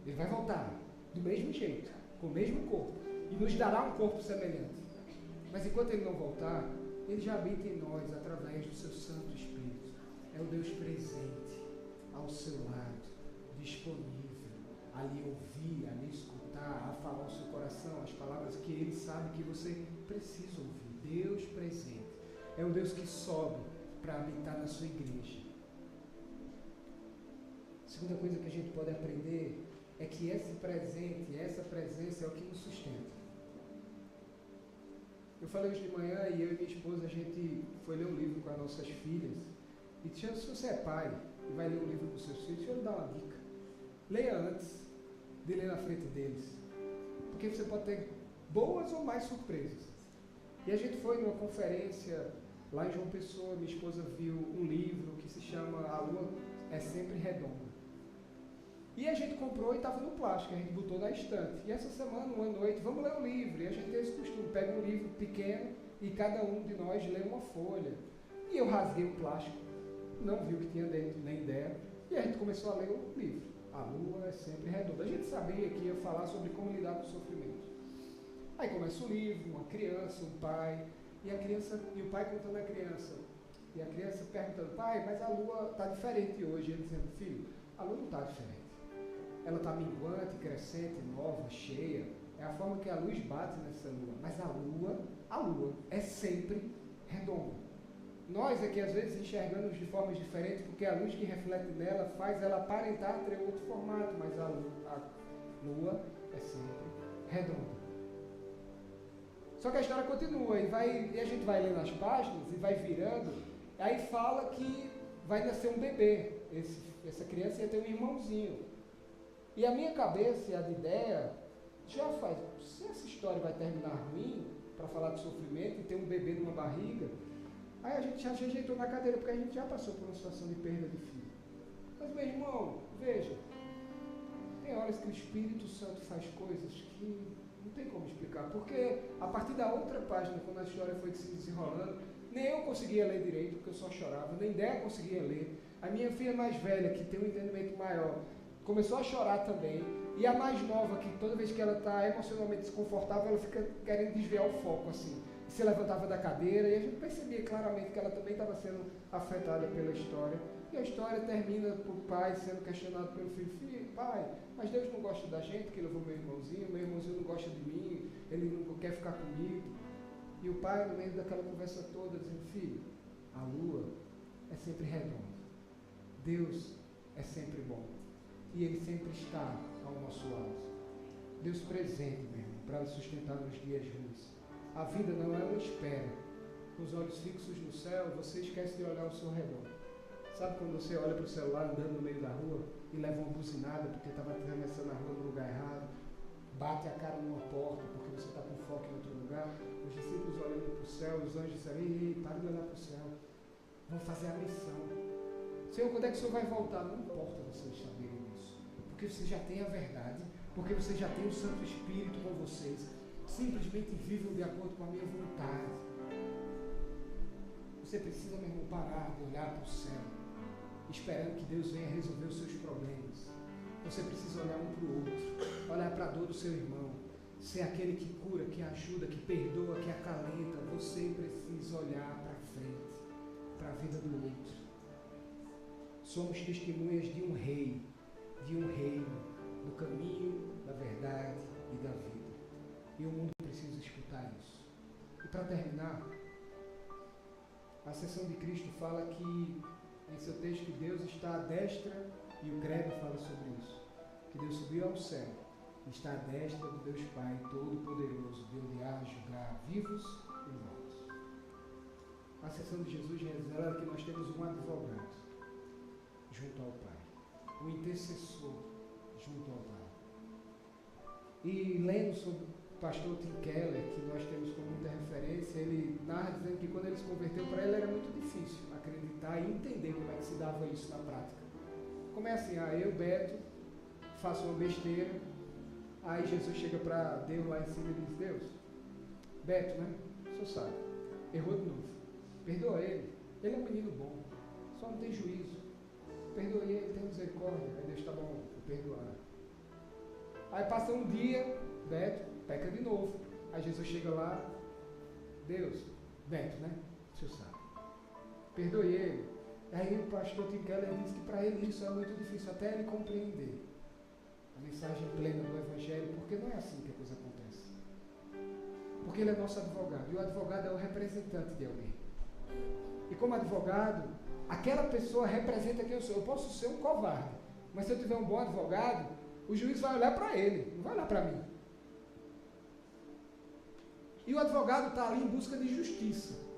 Ele vai voltar, do mesmo jeito, com o mesmo corpo, e nos dará um corpo semelhante. Mas enquanto ele não voltar, ele já habita em nós, através do seu Santo Espírito. É o Deus presente, ao seu lado, disponível, a lhe ouvir, a lhe escutar, a falar ao seu coração, as palavras que ele sabe que você precisa ouvir. Deus presente. É um Deus que sobe para habitar na sua igreja. A segunda coisa que a gente pode aprender é que esse presente, essa presença é o que nos sustenta. Eu falei hoje de manhã e eu e minha esposa, a gente foi ler um livro com as nossas filhas. E se você é pai e vai ler um livro com seus filhos, deixa eu lhe dar uma dica. Leia antes de ler na frente deles. Porque você pode ter boas ou mais surpresas. E a gente foi numa conferência lá em João Pessoa, minha esposa viu um livro que se chama A Lua é Sempre Redonda. E a gente comprou e estava no plástico, a gente botou na estante. E essa semana, uma noite, vamos ler um livro. E a gente tem esse costume, pega um livro pequeno e cada um de nós lê uma folha. E eu rasguei o plástico, não vi o que tinha dentro, nem ideia. E a gente começou a ler o livro. A Lua é Sempre Redonda. A gente sabia que ia falar sobre como lidar com o sofrimento. Aí começa o livro, uma criança, um pai, e o pai contando a criança. E a criança perguntando, pai, mas a Lua está diferente hoje. E ele dizendo, filho, a Lua não está diferente. Ela está minguante, crescente, nova, cheia. É a forma que a luz bate nessa lua. Mas a lua é sempre redonda. Nós é que às vezes enxergamos de formas diferentes, porque a luz que reflete nela faz ela aparentar ter outro formato, mas a lua é sempre redonda. Só que a história continua, e a gente vai lendo as páginas, e vai virando, aí fala que vai nascer um bebê. Essa criança ia ter um irmãozinho. E a minha cabeça e a de ideia já faz, se essa história vai terminar ruim, para falar de sofrimento e ter um bebê numa barriga, aí a gente já se ajeitou na cadeira, porque a gente já passou por uma situação de perda de filho. Mas, meu irmão, veja, tem horas que o Espírito Santo faz coisas que não tem como explicar, porque a partir da outra página, quando a história foi se desenrolando, nem eu conseguia ler direito, porque eu só chorava, nem ideia conseguia ler. A minha filha mais velha, que tem um entendimento maior, começou a chorar também, e a mais nova, que toda vez que ela está emocionalmente desconfortável, ela fica querendo desviar o foco, assim, se levantava da cadeira, e a gente percebia claramente que ela também estava sendo afetada pela história, e a história termina por pai sendo questionado pelo filho, pai, mas Deus não gosta da gente, que levou meu irmãozinho não gosta de mim, ele não quer ficar comigo, e o pai, no meio daquela conversa toda, dizendo, filho, a lua é sempre redonda, Deus é sempre bom, e Ele sempre está ao nosso lado. Deus presente, meu irmão, para nos sustentar nos dias ruins. A vida não é uma espera. Com os olhos fixos no céu, você esquece de olhar ao seu redor. Sabe quando você olha para o celular andando no meio da rua e leva uma buzinada porque estava atravessando a rua no lugar errado, bate a cara numa porta porque você está com foco em outro lugar? Os discípulos olhando para o céu, os anjos disseram, ei, para de olhar para o céu, vamos fazer a missão. Senhor, quando é que o Senhor vai voltar? Não importa vocês saberem isso, porque vocês já têm a verdade, porque vocês já têm o Santo Espírito com vocês, simplesmente vivam de acordo com a minha vontade. Você precisa, meu irmão, parar de olhar para o céu, esperando que Deus venha resolver os seus problemas. Você precisa olhar um para o outro, olhar para a dor do seu irmão, ser aquele que cura, que ajuda, que perdoa, que acalenta. Você precisa olhar para frente, para a vida do outro. Somos testemunhas de um rei, de um reino, do caminho, da verdade e da vida. E o mundo precisa escutar isso. E para terminar, a Ascensão de Cristo fala que, em seu texto, que Deus está à destra, e o credo fala sobre isso, que Deus subiu ao céu, e está à destra do Deus Pai Todo-Poderoso, de onde há julgar vivos e mortos. A Ascensão de Jesus revela que nós temos um advogado junto ao Pai, um intercessor junto ao Pai. E lendo sobre o pastor Tim Keller, que nós temos como muita referência, ele narra dizendo que quando ele se converteu, para ele era muito difícil acreditar e entender como é que se dava isso na prática. Como é assim, eu, Beto, faço uma besteira, aí Jesus chega para Deus lá em cima e diz, Deus, Beto, né, o senhor sabe, errou de novo, perdoa ele é um menino bom, só não tem juízo, perdoa ele, tem misericórdia. Aí Deus, tá bom, vou perdoar. Aí passa um dia, Beto peca de novo, aí Jesus chega lá, Deus, Beto, né, o senhor sabe, perdoe ele. Aí o pastor Tim Keller disse que para ele isso é muito difícil, até ele compreender a mensagem plena do Evangelho, porque não é assim que a coisa acontece. Porque ele é nosso advogado, e o advogado é o representante de alguém. E como advogado, aquela pessoa representa quem eu sou. Eu posso ser um covarde, mas se eu tiver um bom advogado, o juiz vai olhar para ele, não vai olhar para mim. E o advogado está ali em busca de justiça.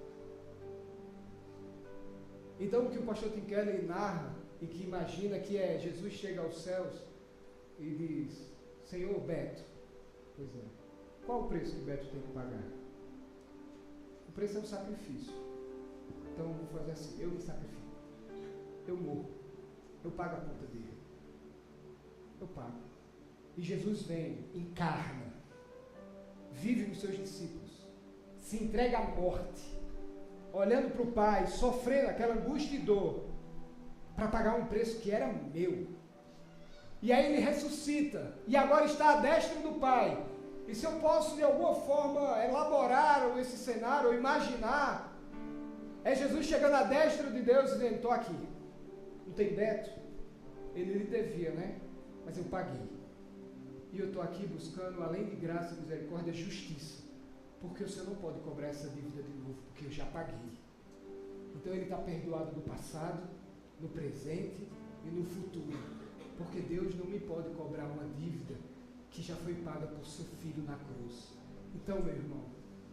Então, o que o pastor Tim Keller narra e que imagina que é Jesus chega aos céus e diz, Senhor Beto, pois é, qual o preço que Beto tem que pagar? O preço é um sacrifício. Então, eu vou fazer assim, eu me sacrifico, eu morro, eu pago a conta dele, eu pago. E Jesus vem, encarna, vive com seus discípulos, se entrega à morte, olhando para o Pai, sofrendo aquela angústia e dor, para pagar um preço que era meu. E aí ele ressuscita, e agora está à destra do Pai. E se eu posso de alguma forma elaborar esse cenário, ou imaginar, é Jesus chegando à destra de Deus e dizendo, estou aqui. Não tem Beto? Ele lhe devia, né? Mas eu paguei. E eu estou aqui buscando, além de graça e misericórdia, justiça. Porque o Senhor não pode cobrar essa dívida de novo, porque eu já paguei. Então ele está perdoado no passado, no presente e no futuro. Porque Deus não me pode cobrar uma dívida que já foi paga por seu Filho na cruz. Então, meu irmão,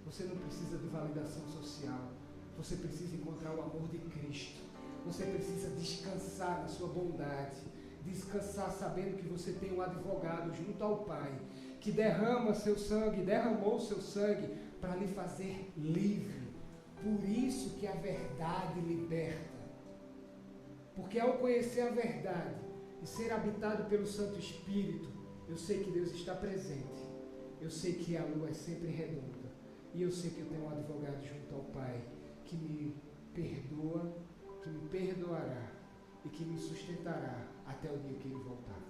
você não precisa de validação social. Você precisa encontrar o amor de Cristo. Você precisa descansar na sua bondade. Descansar sabendo que você tem um advogado junto ao Pai, que derramou seu sangue para lhe fazer livre. Por isso que a verdade liberta. Porque ao conhecer a verdade e ser habitado pelo Santo Espírito, eu sei que Deus está presente. Eu sei que a lua é sempre redonda. E eu sei que eu tenho um advogado junto ao Pai, que me perdoa, que me perdoará e que me sustentará até o dia que Ele voltar.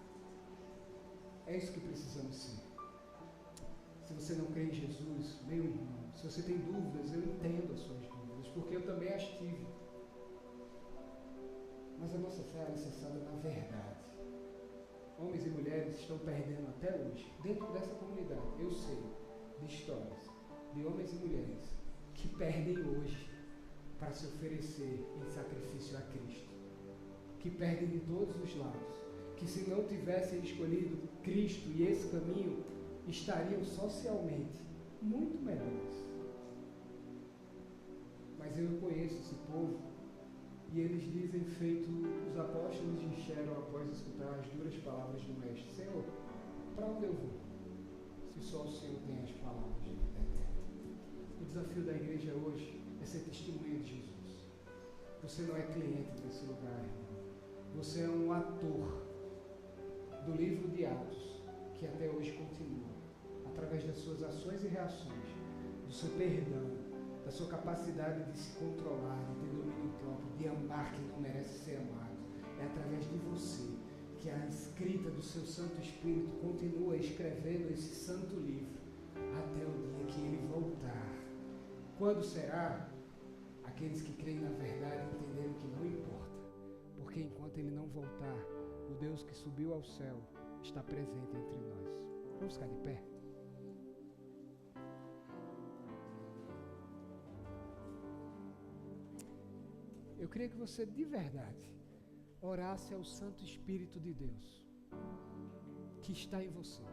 É isso que precisamos ser. Se você não crê em Jesus, meu irmão, se você tem dúvidas, eu entendo as suas dúvidas, porque eu também as tive. Mas a nossa fé é alicerçada na verdade. Homens e mulheres estão perdendo até hoje, dentro dessa comunidade, eu sei, de histórias, de homens e mulheres que perdem hoje para se oferecer em sacrifício a Cristo. Que perdem de todos os lados. Que se não tivessem escolhido Cristo e esse caminho, estariam socialmente muito melhores. Mas eu conheço esse povo e eles dizem, feito os apóstolos disseram após escutar as duras palavras do Mestre, Senhor, para onde eu vou? Se só o Senhor tem as palavras de vida eterna. O desafio da igreja hoje é ser testemunha de Jesus. Você não é cliente desse lugar, irmão. Você é um ator do livro de Atos, que até hoje continua, através das suas ações e reações, do seu perdão, da sua capacidade de se controlar, de ter domínio próprio, de amar quem não merece ser amado. É através de você que a escrita do seu Santo Espírito continua escrevendo esse santo livro até o dia que ele voltar. Quando será? Aqueles que creem na verdade entenderam que não importa, porque enquanto ele não voltar, o Deus que subiu ao céu está presente entre nós. Vamos ficar de pé? Eu queria que você, de verdade, orasse ao Santo Espírito de Deus, que está em você.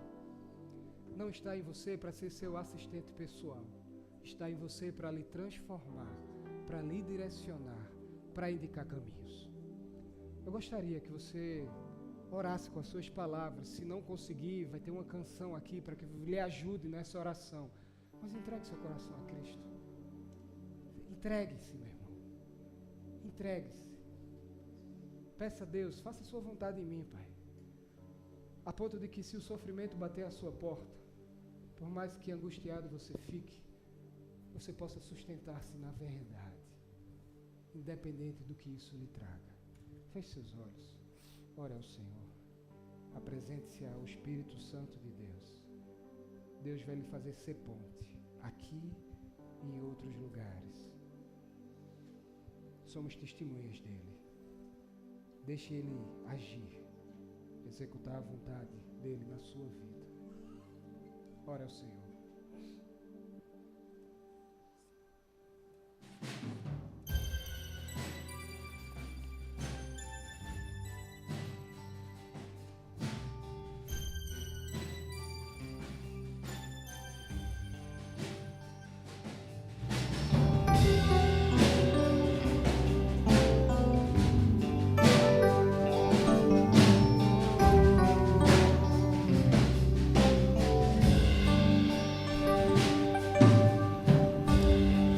Não está em você para ser seu assistente pessoal. Está em você para lhe transformar, para lhe direcionar, para indicar caminhos. Eu gostaria que você orasse com as suas palavras. Se não conseguir, vai ter uma canção aqui para que lhe ajude nessa oração. Mas entregue seu coração a Cristo. Entregue-se, meu irmão. Entregue-se. Peça a Deus, faça a sua vontade em mim, Pai. A ponto de que se o sofrimento bater à sua porta, por mais que angustiado você fique, você possa sustentar-se na verdade, independente do que isso lhe traga. Feche seus olhos. Ore ao Senhor. Apresente-se ao Espírito Santo de Deus. Deus vai lhe fazer ser ponte, aqui e em outros lugares. Somos testemunhas dele. Deixe ele agir, executar a vontade dele na sua vida. Ore ao Senhor.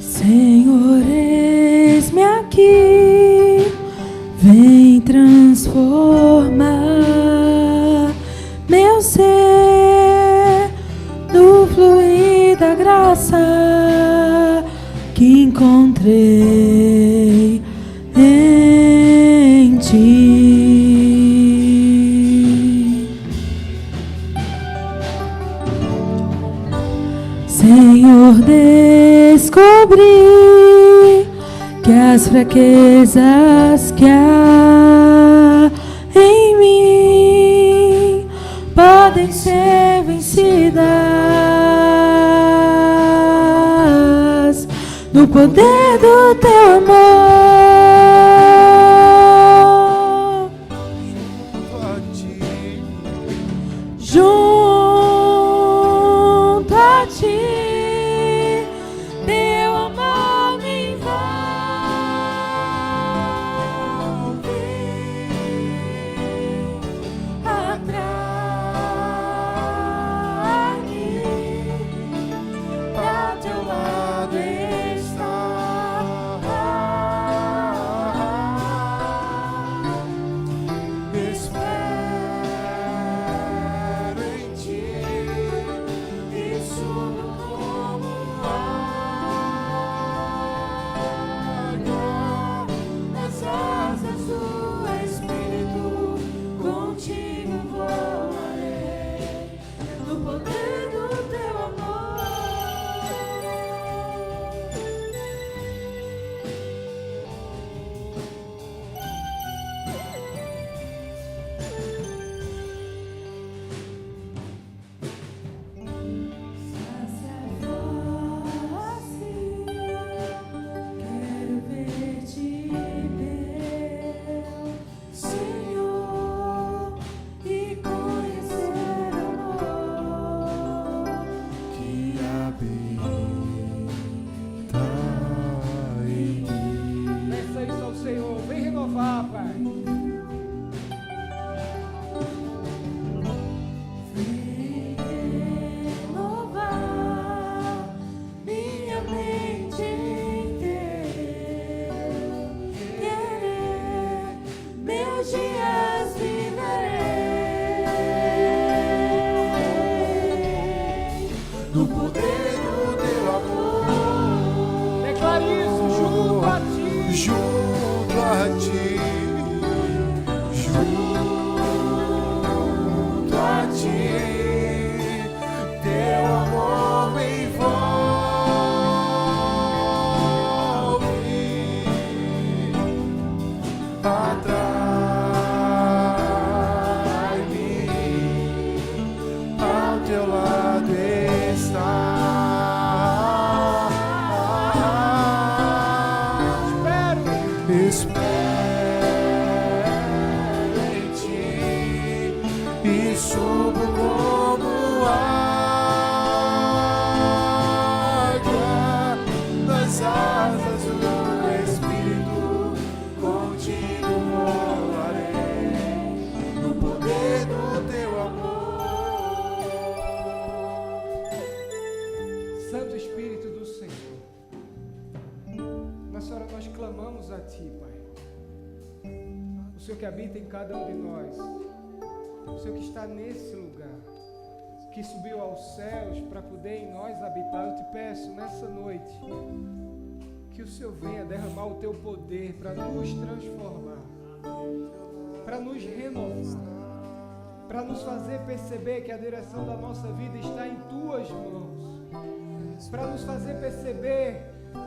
Senhor, eis-me aqui, vem transformar meu ser no fluir da graça que encontrei em ti. Senhor, descobri que as fraquezas que há em mim podem ser vencidas no poder do teu amor. Junto a ti, teu amor me envolve, atrai-me, ao teu lado está. Espero em ti e subo como águia nas asas do Espírito. Contigo voarei no poder do teu amor. Santo Espírito do Senhor, nessa hora nós clamamos a Ti, Pai. O Senhor que habita em cada um de nós, o Senhor que está nesse lugar, que subiu aos céus para poder em nós habitar. Eu te peço nessa noite que o Senhor venha derramar o Teu poder para nos transformar, para nos renovar, para nos fazer perceber que a direção da nossa vida está em Tuas mãos, para nos fazer perceber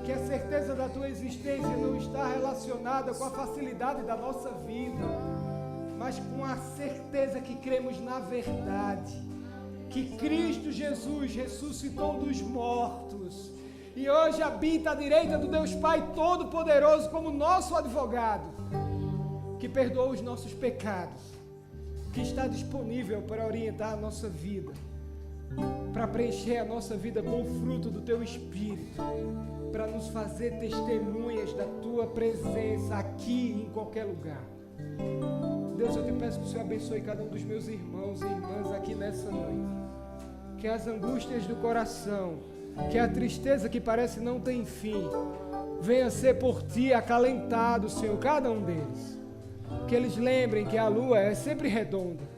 que a certeza da Tua existência não está relacionada com a facilidade da nossa vida, mas com a certeza que cremos na verdade, que Cristo Jesus ressuscitou dos mortos e hoje habita à direita do Deus Pai Todo-Poderoso como nosso advogado, que perdoa os nossos pecados, que está disponível para orientar a nossa vida, para preencher a nossa vida com o fruto do Teu Espírito, para nos fazer testemunhas da Tua presença aqui e em qualquer lugar. Deus, eu te peço que o Senhor abençoe cada um dos meus irmãos e irmãs aqui nessa noite. Que as angústias do coração, que a tristeza que parece não ter fim, venha ser por Ti acalentado, Senhor, cada um deles. Que eles lembrem que a lua é sempre redonda.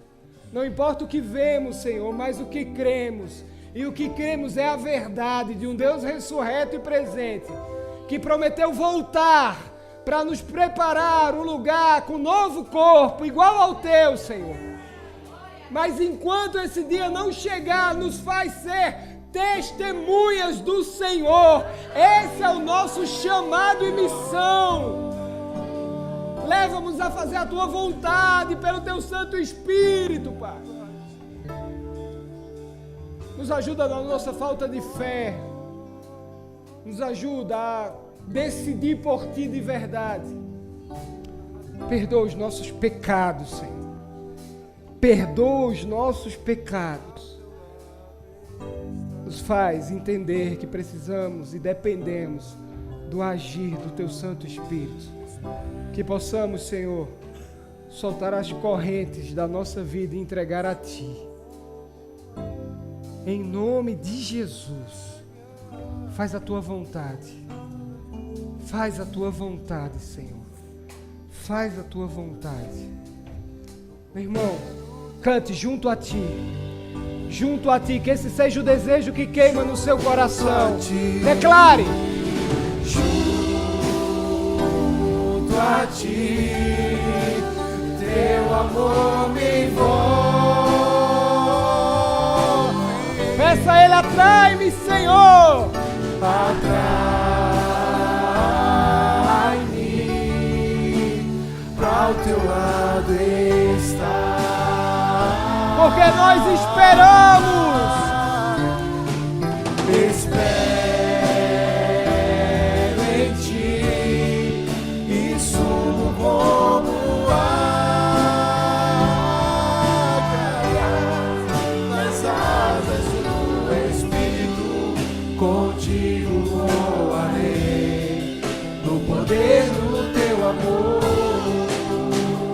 Não importa o que vemos, Senhor, mas o que cremos. E o que cremos é a verdade de um Deus ressurreto e presente, que prometeu voltar para nos preparar um lugar com novo corpo, igual ao Teu, Senhor. Mas enquanto esse dia não chegar, nos faz ser testemunhas do Senhor. Esse é o nosso chamado e missão. Leva-nos a fazer a Tua vontade pelo Teu Santo Espírito, Pai. Nos ajuda na nossa falta de fé. Nos ajuda a decidir por Ti de verdade. Perdoa os nossos pecados, Senhor. Perdoa os nossos pecados. Nos faz entender que precisamos e dependemos do agir do Teu Santo Espírito. Que possamos, Senhor, soltar as correntes da nossa vida e entregar a Ti. Em nome de Jesus, faz a Tua vontade. Faz a Tua vontade, Senhor. Faz a Tua vontade. Meu irmão, cante junto a Ti. Junto a Ti, que esse seja o desejo que queima no seu coração. Declare. Junto a Ti, Teu amor me envolve. Peça a Ele, atrai-me, Senhor. Atrai-me para o Teu lado estar. Porque nós esperamos. Espero em Ti e subo como águia nas asas do Espírito. Contigo voarei no poder do Teu amor.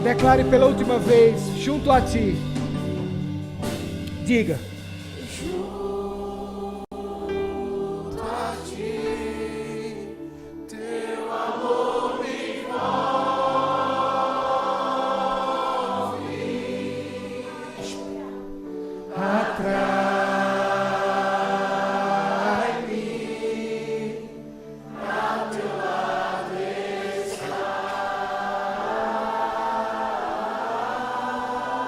Declare pela última vez, junto a Ti. Diga. Junto a Ti, Teu amor me envolve. Atrai-me ao Teu lado estar.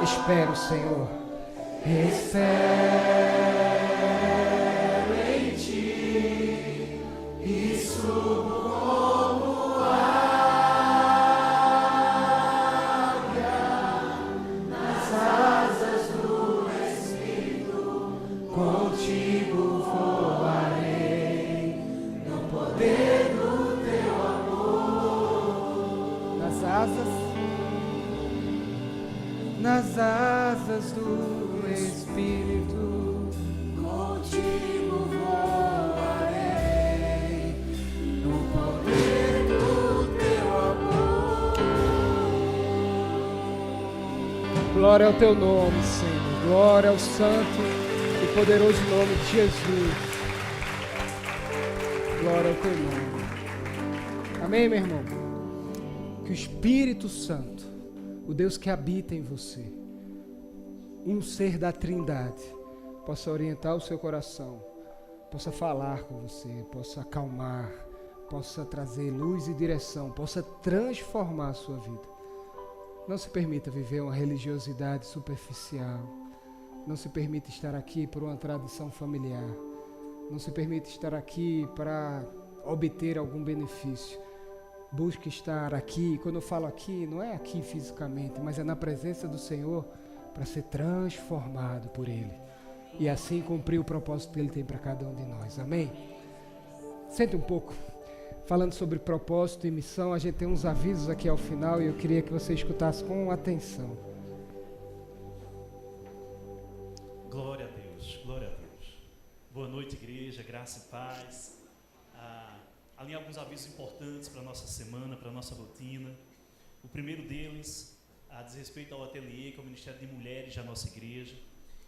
Espero, Senhor. Espero em Ti e subo como águia nas asas do Espírito. Contigo voarei no poder do Teu amor. nas asas do Espírito. Contigo voarei no poder do teu amor. Glória ao teu nome, Senhor. Glória ao santo e poderoso nome de Jesus. Glória ao teu nome. Amém, meu irmão? Que o Espírito Santo, o Deus que habita em você, um ser da Trindade, possa orientar o seu coração, possa falar com você, possa acalmar, possa trazer luz e direção, possa transformar a sua vida. Não se permita viver uma religiosidade superficial. Não se permita estar aqui por uma tradição familiar. Não se permita estar aqui para obter algum benefício. Busque estar aqui. Quando eu falo aqui, não é aqui fisicamente, mas é na presença do Senhor para ser transformado por Ele. E assim cumprir o propósito que Ele tem para cada um de nós. Amém? Sente um pouco. Falando sobre propósito e missão, a gente tem uns avisos aqui ao final e eu queria que você escutasse com atenção. Glória a Deus, glória a Deus. Boa noite, igreja, graça e paz. Ali alguns avisos importantes para a nossa semana, para a nossa rotina. O primeiro deles diz respeito ao ateliê, que é o Ministério de Mulheres da nossa igreja.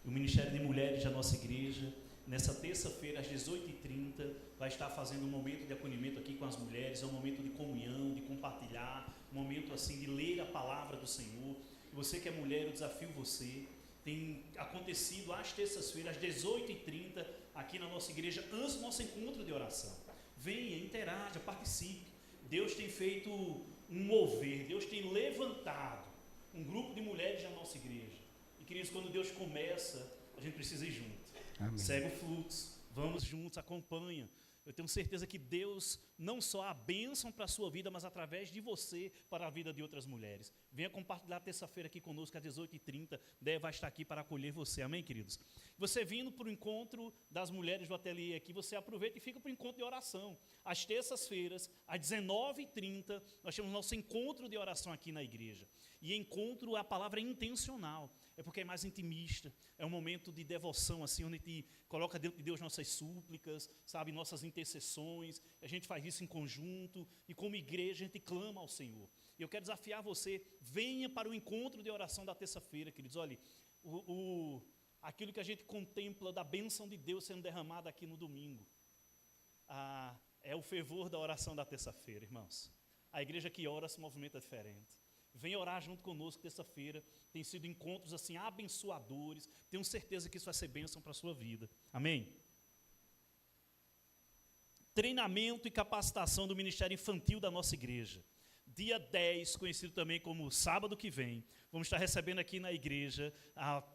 O Ministério de Mulheres da nossa igreja, nessa terça-feira, às 18h30, vai estar fazendo um momento de acolhimento aqui com as mulheres, é um momento de comunhão, de compartilhar, um momento assim de ler a palavra do Senhor. E você que é mulher, eu desafio você. Tem acontecido às terças-feiras, às 18h30, aqui na nossa igreja, antes do nosso encontro de oração. Venha, interaja, participe. Deus tem feito um mover, Deus tem levantado um grupo de mulheres na nossa igreja. E, queridos, quando Deus começa, a gente precisa ir junto. Amém. Segue o fluxo, vamos juntos, acompanha. Eu tenho certeza que Deus não só a bênção para a sua vida, mas através de você para a vida de outras mulheres. Venha compartilhar terça-feira aqui conosco às 18h30, Dé vai estar aqui para acolher você, amém, queridos? Você vindo para o encontro das mulheres do ateliê aqui, você aproveita e fica para o encontro de oração. Às terças-feiras, às 19h30, nós temos nosso encontro de oração aqui na igreja. E encontro, a palavra é intencional. É porque é mais intimista, é um momento de devoção, assim, onde a gente coloca diante de Deus nossas súplicas, sabe, nossas intercessões, a gente faz isso em conjunto, e como igreja a gente clama ao Senhor. E eu quero desafiar você, venha para o encontro de oração da terça-feira, queridos. Olha, aquilo que a gente contempla da bênção de Deus sendo derramada aqui no domingo, é o fervor da oração da terça-feira, irmãos. A igreja que ora se movimenta diferente. Venha orar junto conosco terça-feira. Tem sido encontros assim abençoadores. Tenho certeza que isso vai ser bênção para a sua vida. Amém? Treinamento e capacitação do Ministério Infantil da nossa igreja. Dia 10, conhecido também como sábado que vem, vamos estar recebendo aqui na igreja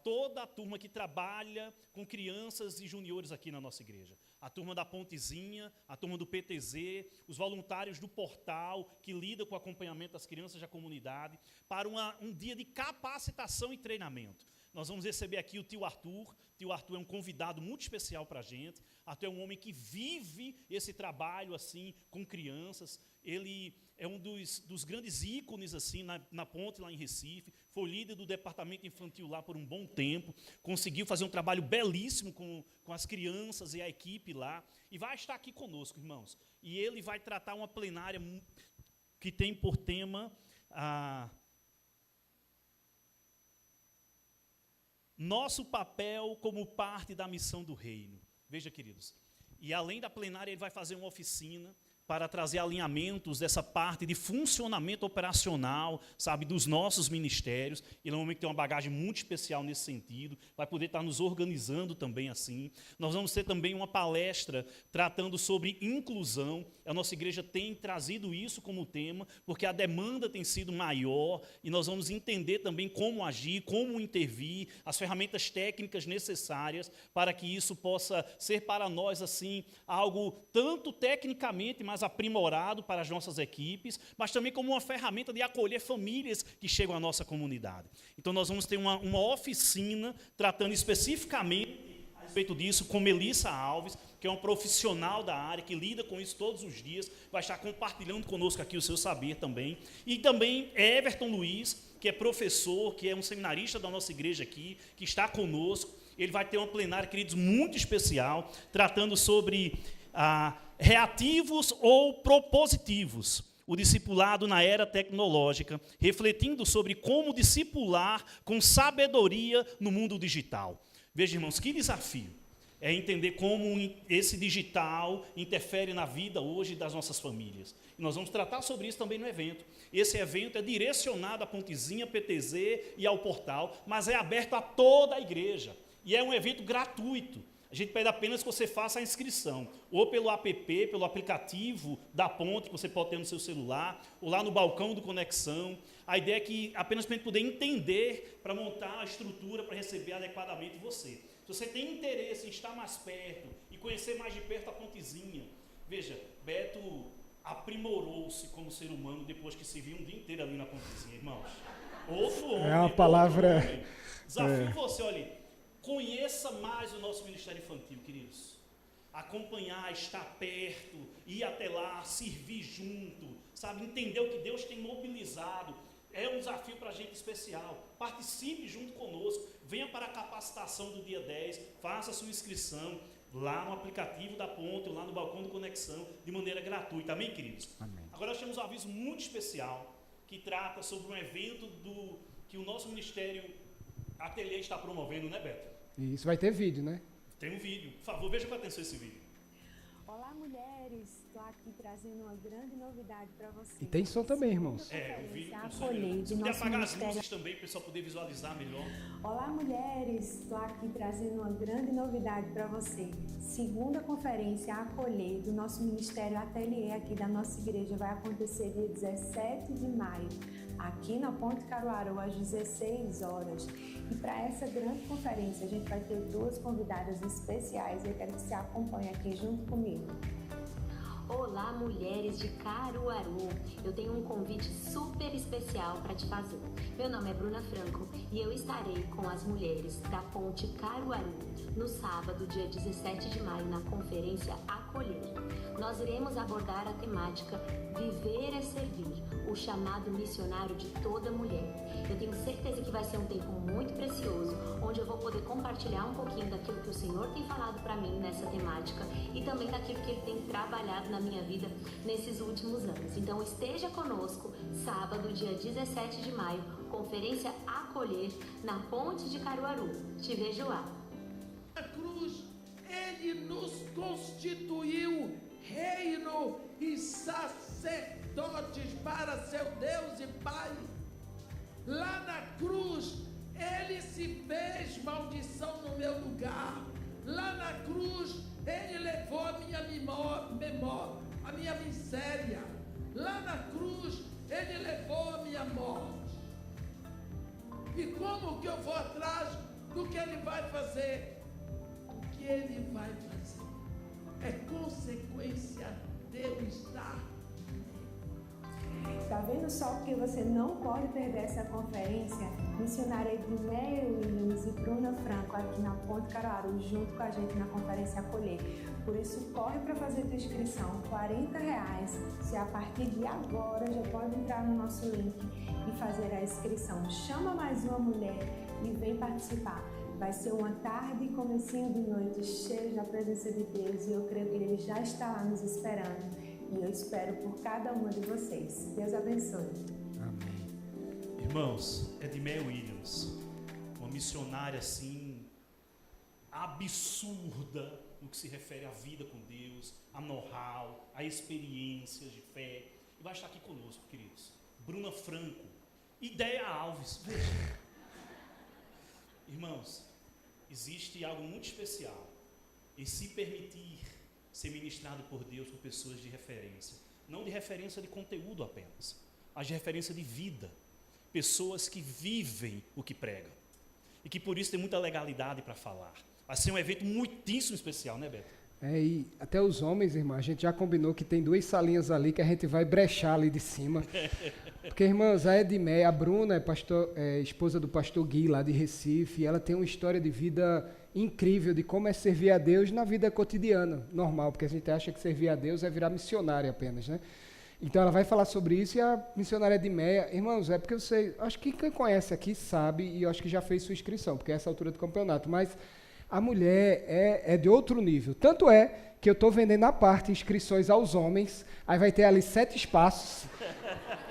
toda a turma que trabalha com crianças e juniores aqui na nossa igreja. A turma da Pontezinha, a turma do PTZ, os voluntários do portal que lidam com o acompanhamento das crianças da comunidade, para um dia de capacitação e treinamento. Nós vamos receber aqui o tio Arthur. Tio Arthur é um convidado muito especial para a gente. Arthur é um homem que vive esse trabalho assim com crianças. Ele é um dos grandes ícones assim na ponte lá em Recife. Foi líder do departamento infantil lá por um bom tempo. Conseguiu fazer um trabalho belíssimo com as crianças e a equipe lá. E vai estar aqui conosco, irmãos. E ele vai tratar uma plenária que tem por tema nosso papel como parte da missão do reino. Veja, queridos, e além da plenária, ele vai fazer uma oficina para trazer alinhamentos dessa parte de funcionamento operacional, sabe, dos nossos ministérios. Ele é um homem que tem uma bagagem muito especial nesse sentido, vai poder estar nos organizando também assim. Nós vamos ter também uma palestra tratando sobre inclusão. A nossa igreja tem trazido isso como tema, porque a demanda tem sido maior, e nós vamos entender também como agir, como intervir, as ferramentas técnicas necessárias para que isso possa ser para nós assim algo tanto tecnicamente, mas aprimorado para as nossas equipes, mas também como uma ferramenta de acolher famílias que chegam à nossa comunidade. Então nós vamos ter uma oficina tratando especificamente as respeito disso com Melissa Alves, que é uma profissional da área, que lida com isso todos os dias, vai estar compartilhando conosco aqui o seu saber também. E também Everton Luiz, que é professor, que é um seminarista da nossa igreja aqui, que está conosco. Ele vai ter uma plenária, queridos, muito especial, tratando sobre reativos ou propositivos, o discipulado na era tecnológica, refletindo sobre como discipular com sabedoria no mundo digital. Veja, irmãos, que desafio é entender como esse digital interfere na vida hoje das nossas famílias. E nós vamos tratar sobre isso também no evento. Esse evento é direcionado à Pontezinha, PTZ e ao portal, mas é aberto a toda a igreja. E é um evento gratuito. A gente pede apenas que você faça a inscrição, ou pelo app, pelo aplicativo da Ponte, que você pode ter no seu celular, ou lá no balcão do Conexão. A ideia é que apenas para a gente poder entender, para montar a estrutura, para receber adequadamente você. Se você tem interesse em estar mais perto e conhecer mais de perto a Pontezinha, veja, Beto aprimorou-se como ser humano depois que se viu um dia inteiro ali na Pontezinha, irmãos. Outro homem. É uma palavra... Homem. Desafio você, olha, conheça mais o nosso Ministério Infantil, queridos. Acompanhar, estar perto, ir até lá, servir junto, sabe, entender o que Deus tem mobilizado. É um desafio para a gente especial. Participe junto conosco, venha para a capacitação do dia 10, faça a sua inscrição lá no aplicativo da Ponte, ou lá no balcão do Conexão, de maneira gratuita. Amém, queridos? Amém. Agora nós temos um aviso muito especial, que trata sobre um evento que o nosso Ministério Ateliê está promovendo, né, Beto? Isso, vai ter vídeo, né? Tem um vídeo. Por favor, veja com atenção esse vídeo. Olá, mulheres! Estou aqui trazendo uma grande novidade para vocês. E tem som também, irmãos. O vídeo com som. Acolher Se do puder nosso apagar as ministério. luzes também, para o pessoal poder visualizar melhor. Olá, mulheres! Estou aqui trazendo uma grande novidade para você. Segunda conferência Acolher do nosso Ministério Ateliê aqui da nossa igreja vai acontecer dia 17 de maio, aqui na Ponte Caruaru, às 16 horas. E para essa grande conferência, a gente vai ter duas convidadas especiais. Eu quero que você acompanhe aqui junto comigo. Olá, mulheres de Caruaru! Eu tenho um convite super especial para te fazer. Meu nome é Bruna Franco e eu estarei com as mulheres da Ponte Caruaru no sábado, dia 17 de maio, na conferência Acolher. Nós iremos abordar a temática Viver é Servir, o chamado missionário de toda mulher. Eu tenho certeza que vai ser um tempo muito precioso, onde eu vou poder compartilhar um pouquinho daquilo que o Senhor tem falado para mim nessa temática e também daquilo que Ele tem trabalhado na minha vida nesses últimos anos. Então esteja conosco, sábado, dia 17 de maio, conferência Acolher, na Ponte de Caruaru. Te vejo lá. Na cruz, Ele nos constituiu reino e sacerdotes para seu Deus e Pai. Lá na cruz, Ele se fez maldição no meu lugar. Lá na cruz, Ele levou a minha memória, a minha miséria. Lá na cruz, Ele levou a minha morte. E como que eu vou atrás do que Ele vai fazer? O que Ele vai fazer é consequência de eu estar. Tá vendo só porque você não pode perder essa conferência? Missionária Edneia Williams e Bruna Franco aqui na Ponte Caruaru, junto com a gente na conferência Acolher. Por isso, corre para fazer tua inscrição, R$40. Você a partir de agora já pode entrar no nosso link e fazer a inscrição. Chama mais uma mulher e vem participar. Vai ser uma tarde e comecinho de noite cheio da presença de Deus e eu creio que Ele já está lá nos esperando. E eu espero por cada uma de vocês. Deus abençoe. Amém. Irmãos, Edmeia Williams, uma missionária assim, absurda no que se refere à vida com Deus, a know-how, a experiências de fé. E vai estar aqui conosco, queridos. Bruna Franco, Ideia Alves. Veja. Irmãos, existe algo muito especial em se permitir ser ministrado por Deus por pessoas de referência. Não de referência de conteúdo apenas, mas de referência de vida. Pessoas que vivem o que pregam. E que por isso tem muita legalidade para falar. Vai ser um evento muitíssimo especial, né, Beto? E até os homens, irmã, a gente já combinou que tem 2 salinhas ali que a gente vai brechar ali de cima. Porque, irmãs, a Edmeia, a Bruna é esposa do pastor Gui, lá de Recife, e ela tem uma história de vida incrível de como é servir a Deus na vida cotidiana, normal, porque a gente acha que servir a Deus é virar missionária apenas, né? Então ela vai falar sobre isso e a missionária de Meia, irmãos, é porque você, acho que quem conhece aqui sabe e eu acho que já fez sua inscrição, porque é essa altura do campeonato, mas a mulher é de outro nível. Tanto é que eu estou vendendo à parte inscrições aos homens, aí vai ter ali 7 espaços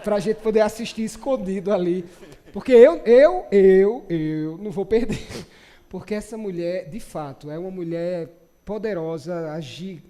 para a gente poder assistir escondido ali, porque eu não vou perder, porque essa mulher, de fato, é uma mulher poderosa,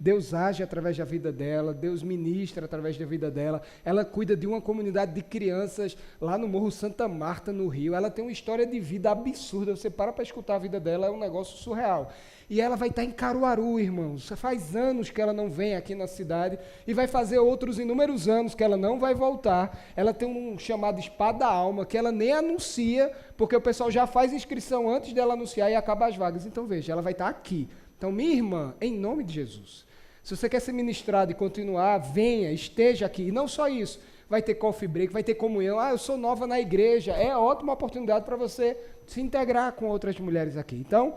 Deus age através da vida dela, Deus ministra através da vida dela, ela cuida de uma comunidade de crianças lá no Morro Santa Marta, no Rio, ela tem uma história de vida absurda, você para escutar a vida dela, é um negócio surreal. E ela vai estar em Caruaru, irmãos, faz anos que ela não vem aqui na cidade, e vai fazer outros inúmeros anos que ela não vai voltar, ela tem um chamado Espada Alma, que ela nem anuncia, porque o pessoal já faz inscrição antes dela anunciar e acaba as vagas, então veja, ela vai estar aqui. Então, minha irmã, em nome de Jesus, se você quer ser ministrado e continuar, venha, esteja aqui. E não só isso, vai ter coffee break, vai ter comunhão. Eu sou nova na igreja. É ótima oportunidade para você se integrar com outras mulheres aqui. Então,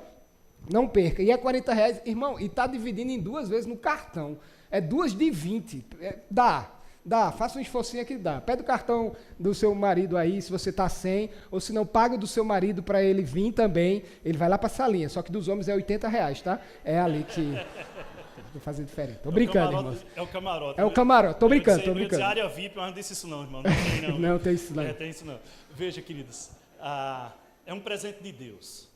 não perca. E é R$40, irmão, e está dividindo em 2 vezes no cartão. É 2 de 20. Dá, faça um esforcinho que dá. Pede o cartão do seu marido aí, se você está sem, ou se não, paga do seu marido para ele vir também. Ele vai lá para a salinha, só que dos homens é R$80, tá? É ali que vou fazer diferente. Tô brincando, irmão. É o camarote. É o camarote, tô brincando. Eu área VIP, mas não disse isso não, irmão. Não tem não. Não tem isso não. Tem isso não. Veja, queridos, é um presente de Deus.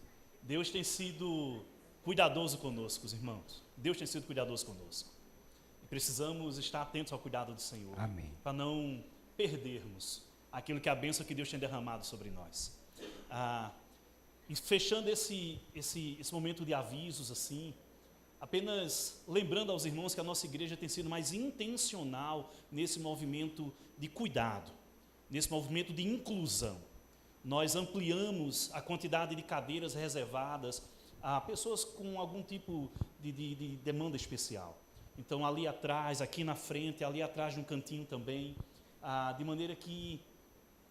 Deus tem sido cuidadoso conosco, os irmãos. Deus tem sido cuidadoso conosco. Precisamos estar atentos ao cuidado do Senhor. Amém. Para não perdermos aquilo que é a bênção que Deus tem derramado sobre nós. E fechando esse momento de avisos assim, apenas lembrando aos irmãos que a nossa igreja tem sido mais intencional nesse movimento de cuidado, nesse movimento de inclusão. Nós ampliamos a quantidade de cadeiras reservadas a pessoas com algum tipo de demanda especial. Então, ali atrás, aqui na frente, ali atrás no cantinho também, de maneira que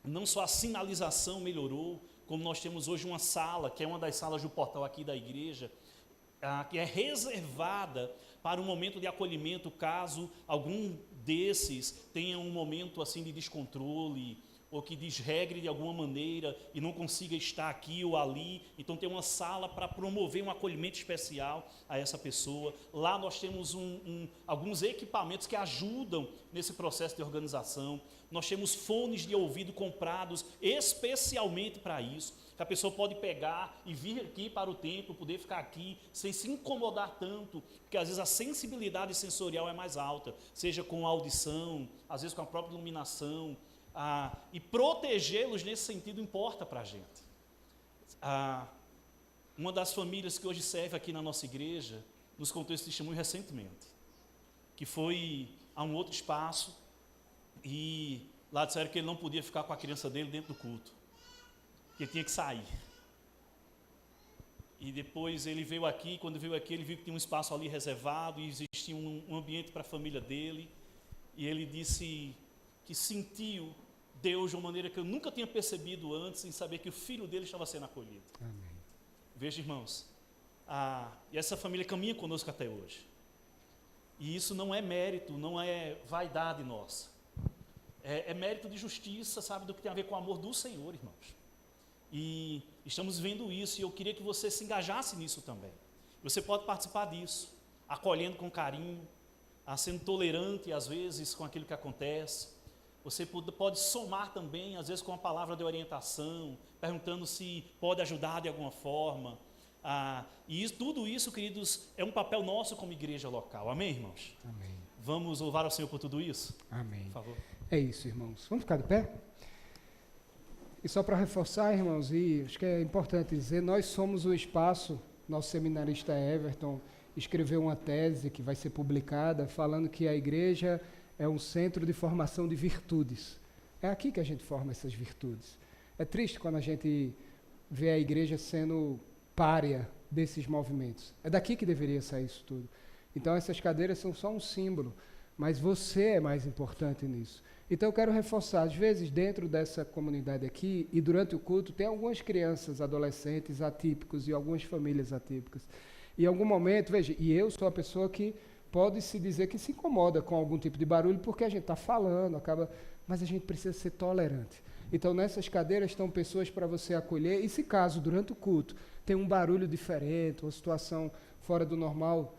não só a sinalização melhorou, como nós temos hoje uma sala, que é uma das salas do portal aqui da igreja, que é reservada para um momento de acolhimento, caso algum desses tenha um momento assim de descontrole, ou que desregre de alguma maneira e não consiga estar aqui ou ali. Então tem uma sala para promover um acolhimento especial a essa pessoa. Lá nós temos alguns equipamentos que ajudam nesse processo de organização. Nós temos fones de ouvido comprados especialmente para isso, que a pessoa pode pegar e vir aqui para o templo, poder ficar aqui sem se incomodar tanto, porque às vezes a sensibilidade sensorial é mais alta, seja com a audição, às vezes com a própria iluminação. E protegê-los nesse sentido importa para a gente. Uma das famílias que hoje serve aqui na nossa igreja nos contou esse testemunho recentemente, que foi a um outro espaço e lá disseram que ele não podia ficar com a criança dele dentro do culto, que ele tinha que sair. E depois ele veio aqui, quando veio aqui ele viu que tinha um espaço ali reservado e existia um ambiente para a família dele, e ele disse que sentiu Deus de uma maneira que eu nunca tinha percebido antes, em saber que o filho dele estava sendo acolhido. Amém. Veja, irmãos, e essa família caminha conosco até hoje. E isso não é mérito, não é vaidade nossa. É mérito de justiça, sabe, do que tem a ver com o amor do Senhor, irmãos. E estamos vendo isso, e eu queria que você se engajasse nisso também. Você pode participar disso, acolhendo com carinho, sendo tolerante, às vezes, com aquilo que acontece. Você pode somar também, às vezes, com uma palavra de orientação, perguntando se pode ajudar de alguma forma. E tudo isso, queridos, é um papel nosso como igreja local. Amém, irmãos? Amém. Vamos louvar ao Senhor por tudo isso? Amém. Por favor. É isso, irmãos. Vamos ficar de pé? E só para reforçar, irmãos, e acho que é importante dizer, nós somos o espaço, nosso seminarista Everton escreveu uma tese que vai ser publicada, falando que a igreja é um centro de formação de virtudes. É aqui que a gente forma essas virtudes. É triste quando a gente vê a igreja sendo pária desses movimentos. É daqui que deveria sair isso tudo. Então essas cadeiras são só um símbolo, mas você é mais importante nisso. Então eu quero reforçar, às vezes dentro dessa comunidade aqui e durante o culto tem algumas crianças, adolescentes atípicos e algumas famílias atípicas. E em algum momento, veja, e eu sou a pessoa que pode se dizer que se incomoda com algum tipo de barulho porque a gente está falando, mas a gente precisa ser tolerante. Então nessas cadeiras estão pessoas para você acolher e se caso durante o culto tem um barulho diferente, uma situação fora do normal,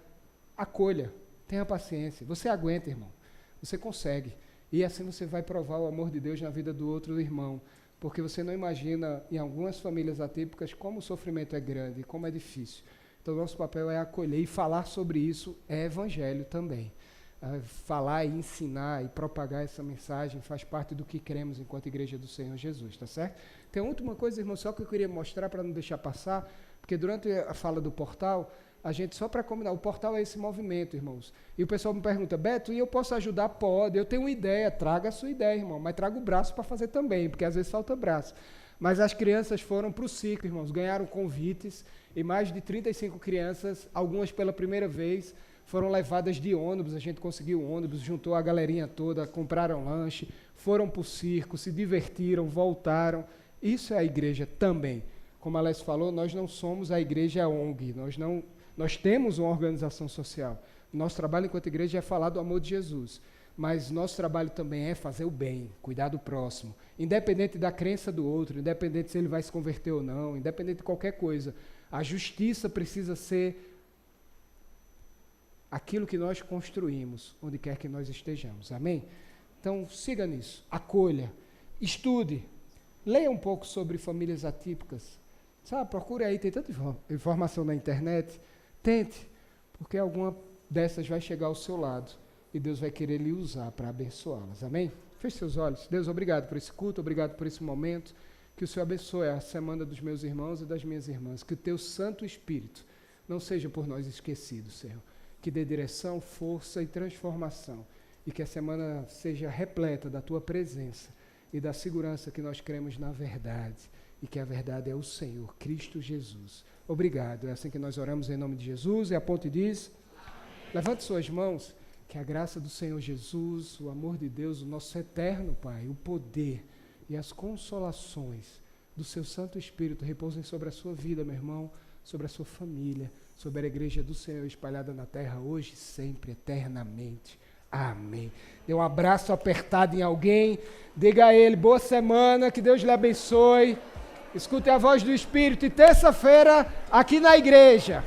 acolha, tenha paciência, você aguenta, irmão, você consegue. E assim você vai provar o amor de Deus na vida do outro irmão, porque você não imagina, em algumas famílias atípicas, como o sofrimento é grande, como é difícil. Então, nosso papel é acolher e falar sobre isso é evangelho também. Falar e ensinar e propagar essa mensagem faz parte do que cremos enquanto Igreja do Senhor Jesus, tá certo? Tem uma última coisa, irmão, só que eu queria mostrar para não deixar passar, porque durante a fala do portal, a gente, só para combinar, o portal é esse movimento, irmãos. E o pessoal me pergunta, Beto, e eu posso ajudar? Pode, eu tenho uma ideia, traga a sua ideia, irmão, mas traga o braço para fazer também, porque às vezes falta braço. Mas as crianças foram para o ciclo, irmãos, ganharam convites, e mais de 35 crianças, algumas pela primeira vez, foram levadas de ônibus, a gente conseguiu um ônibus, juntou a galerinha toda, compraram lanche, foram para o circo, se divertiram, voltaram. Isso é a igreja também. Como a Alessio falou, nós não somos a igreja ONG, nós temos uma organização social. Nosso trabalho enquanto igreja é falar do amor de Jesus. Mas nosso trabalho também é fazer o bem, cuidar do próximo. Independente da crença do outro, independente se ele vai se converter ou não, independente de qualquer coisa. A justiça precisa ser aquilo que nós construímos, onde quer que nós estejamos. Amém? Então, siga nisso. Acolha. Estude. Leia um pouco sobre famílias atípicas. Sabe, procure aí, tem tanta informação na internet. Tente, porque alguma dessas vai chegar ao seu lado e Deus vai querer lhe usar para abençoá-las. Amém? Feche seus olhos. Deus, obrigado por esse culto, obrigado por esse momento. Que o Senhor abençoe a semana dos meus irmãos e das minhas irmãs. Que o teu Santo Espírito não seja por nós esquecido, Senhor. Que dê direção, força e transformação. E que a semana seja repleta da tua presença e da segurança que nós cremos na verdade. E que a verdade é o Senhor, Cristo Jesus. Obrigado. É assim que nós oramos em nome de Jesus. E a ponte diz: amém. Levante suas mãos. Que a graça do Senhor Jesus, o amor de Deus, o nosso eterno Pai, o poder e as consolações do seu Santo Espírito repousem sobre a sua vida, meu irmão, sobre a sua família, sobre a igreja do Senhor espalhada na terra, hoje, sempre, eternamente. Amém. Dê um abraço apertado em alguém, diga a ele, boa semana, que Deus lhe abençoe. Escute a voz do Espírito e terça-feira aqui na igreja.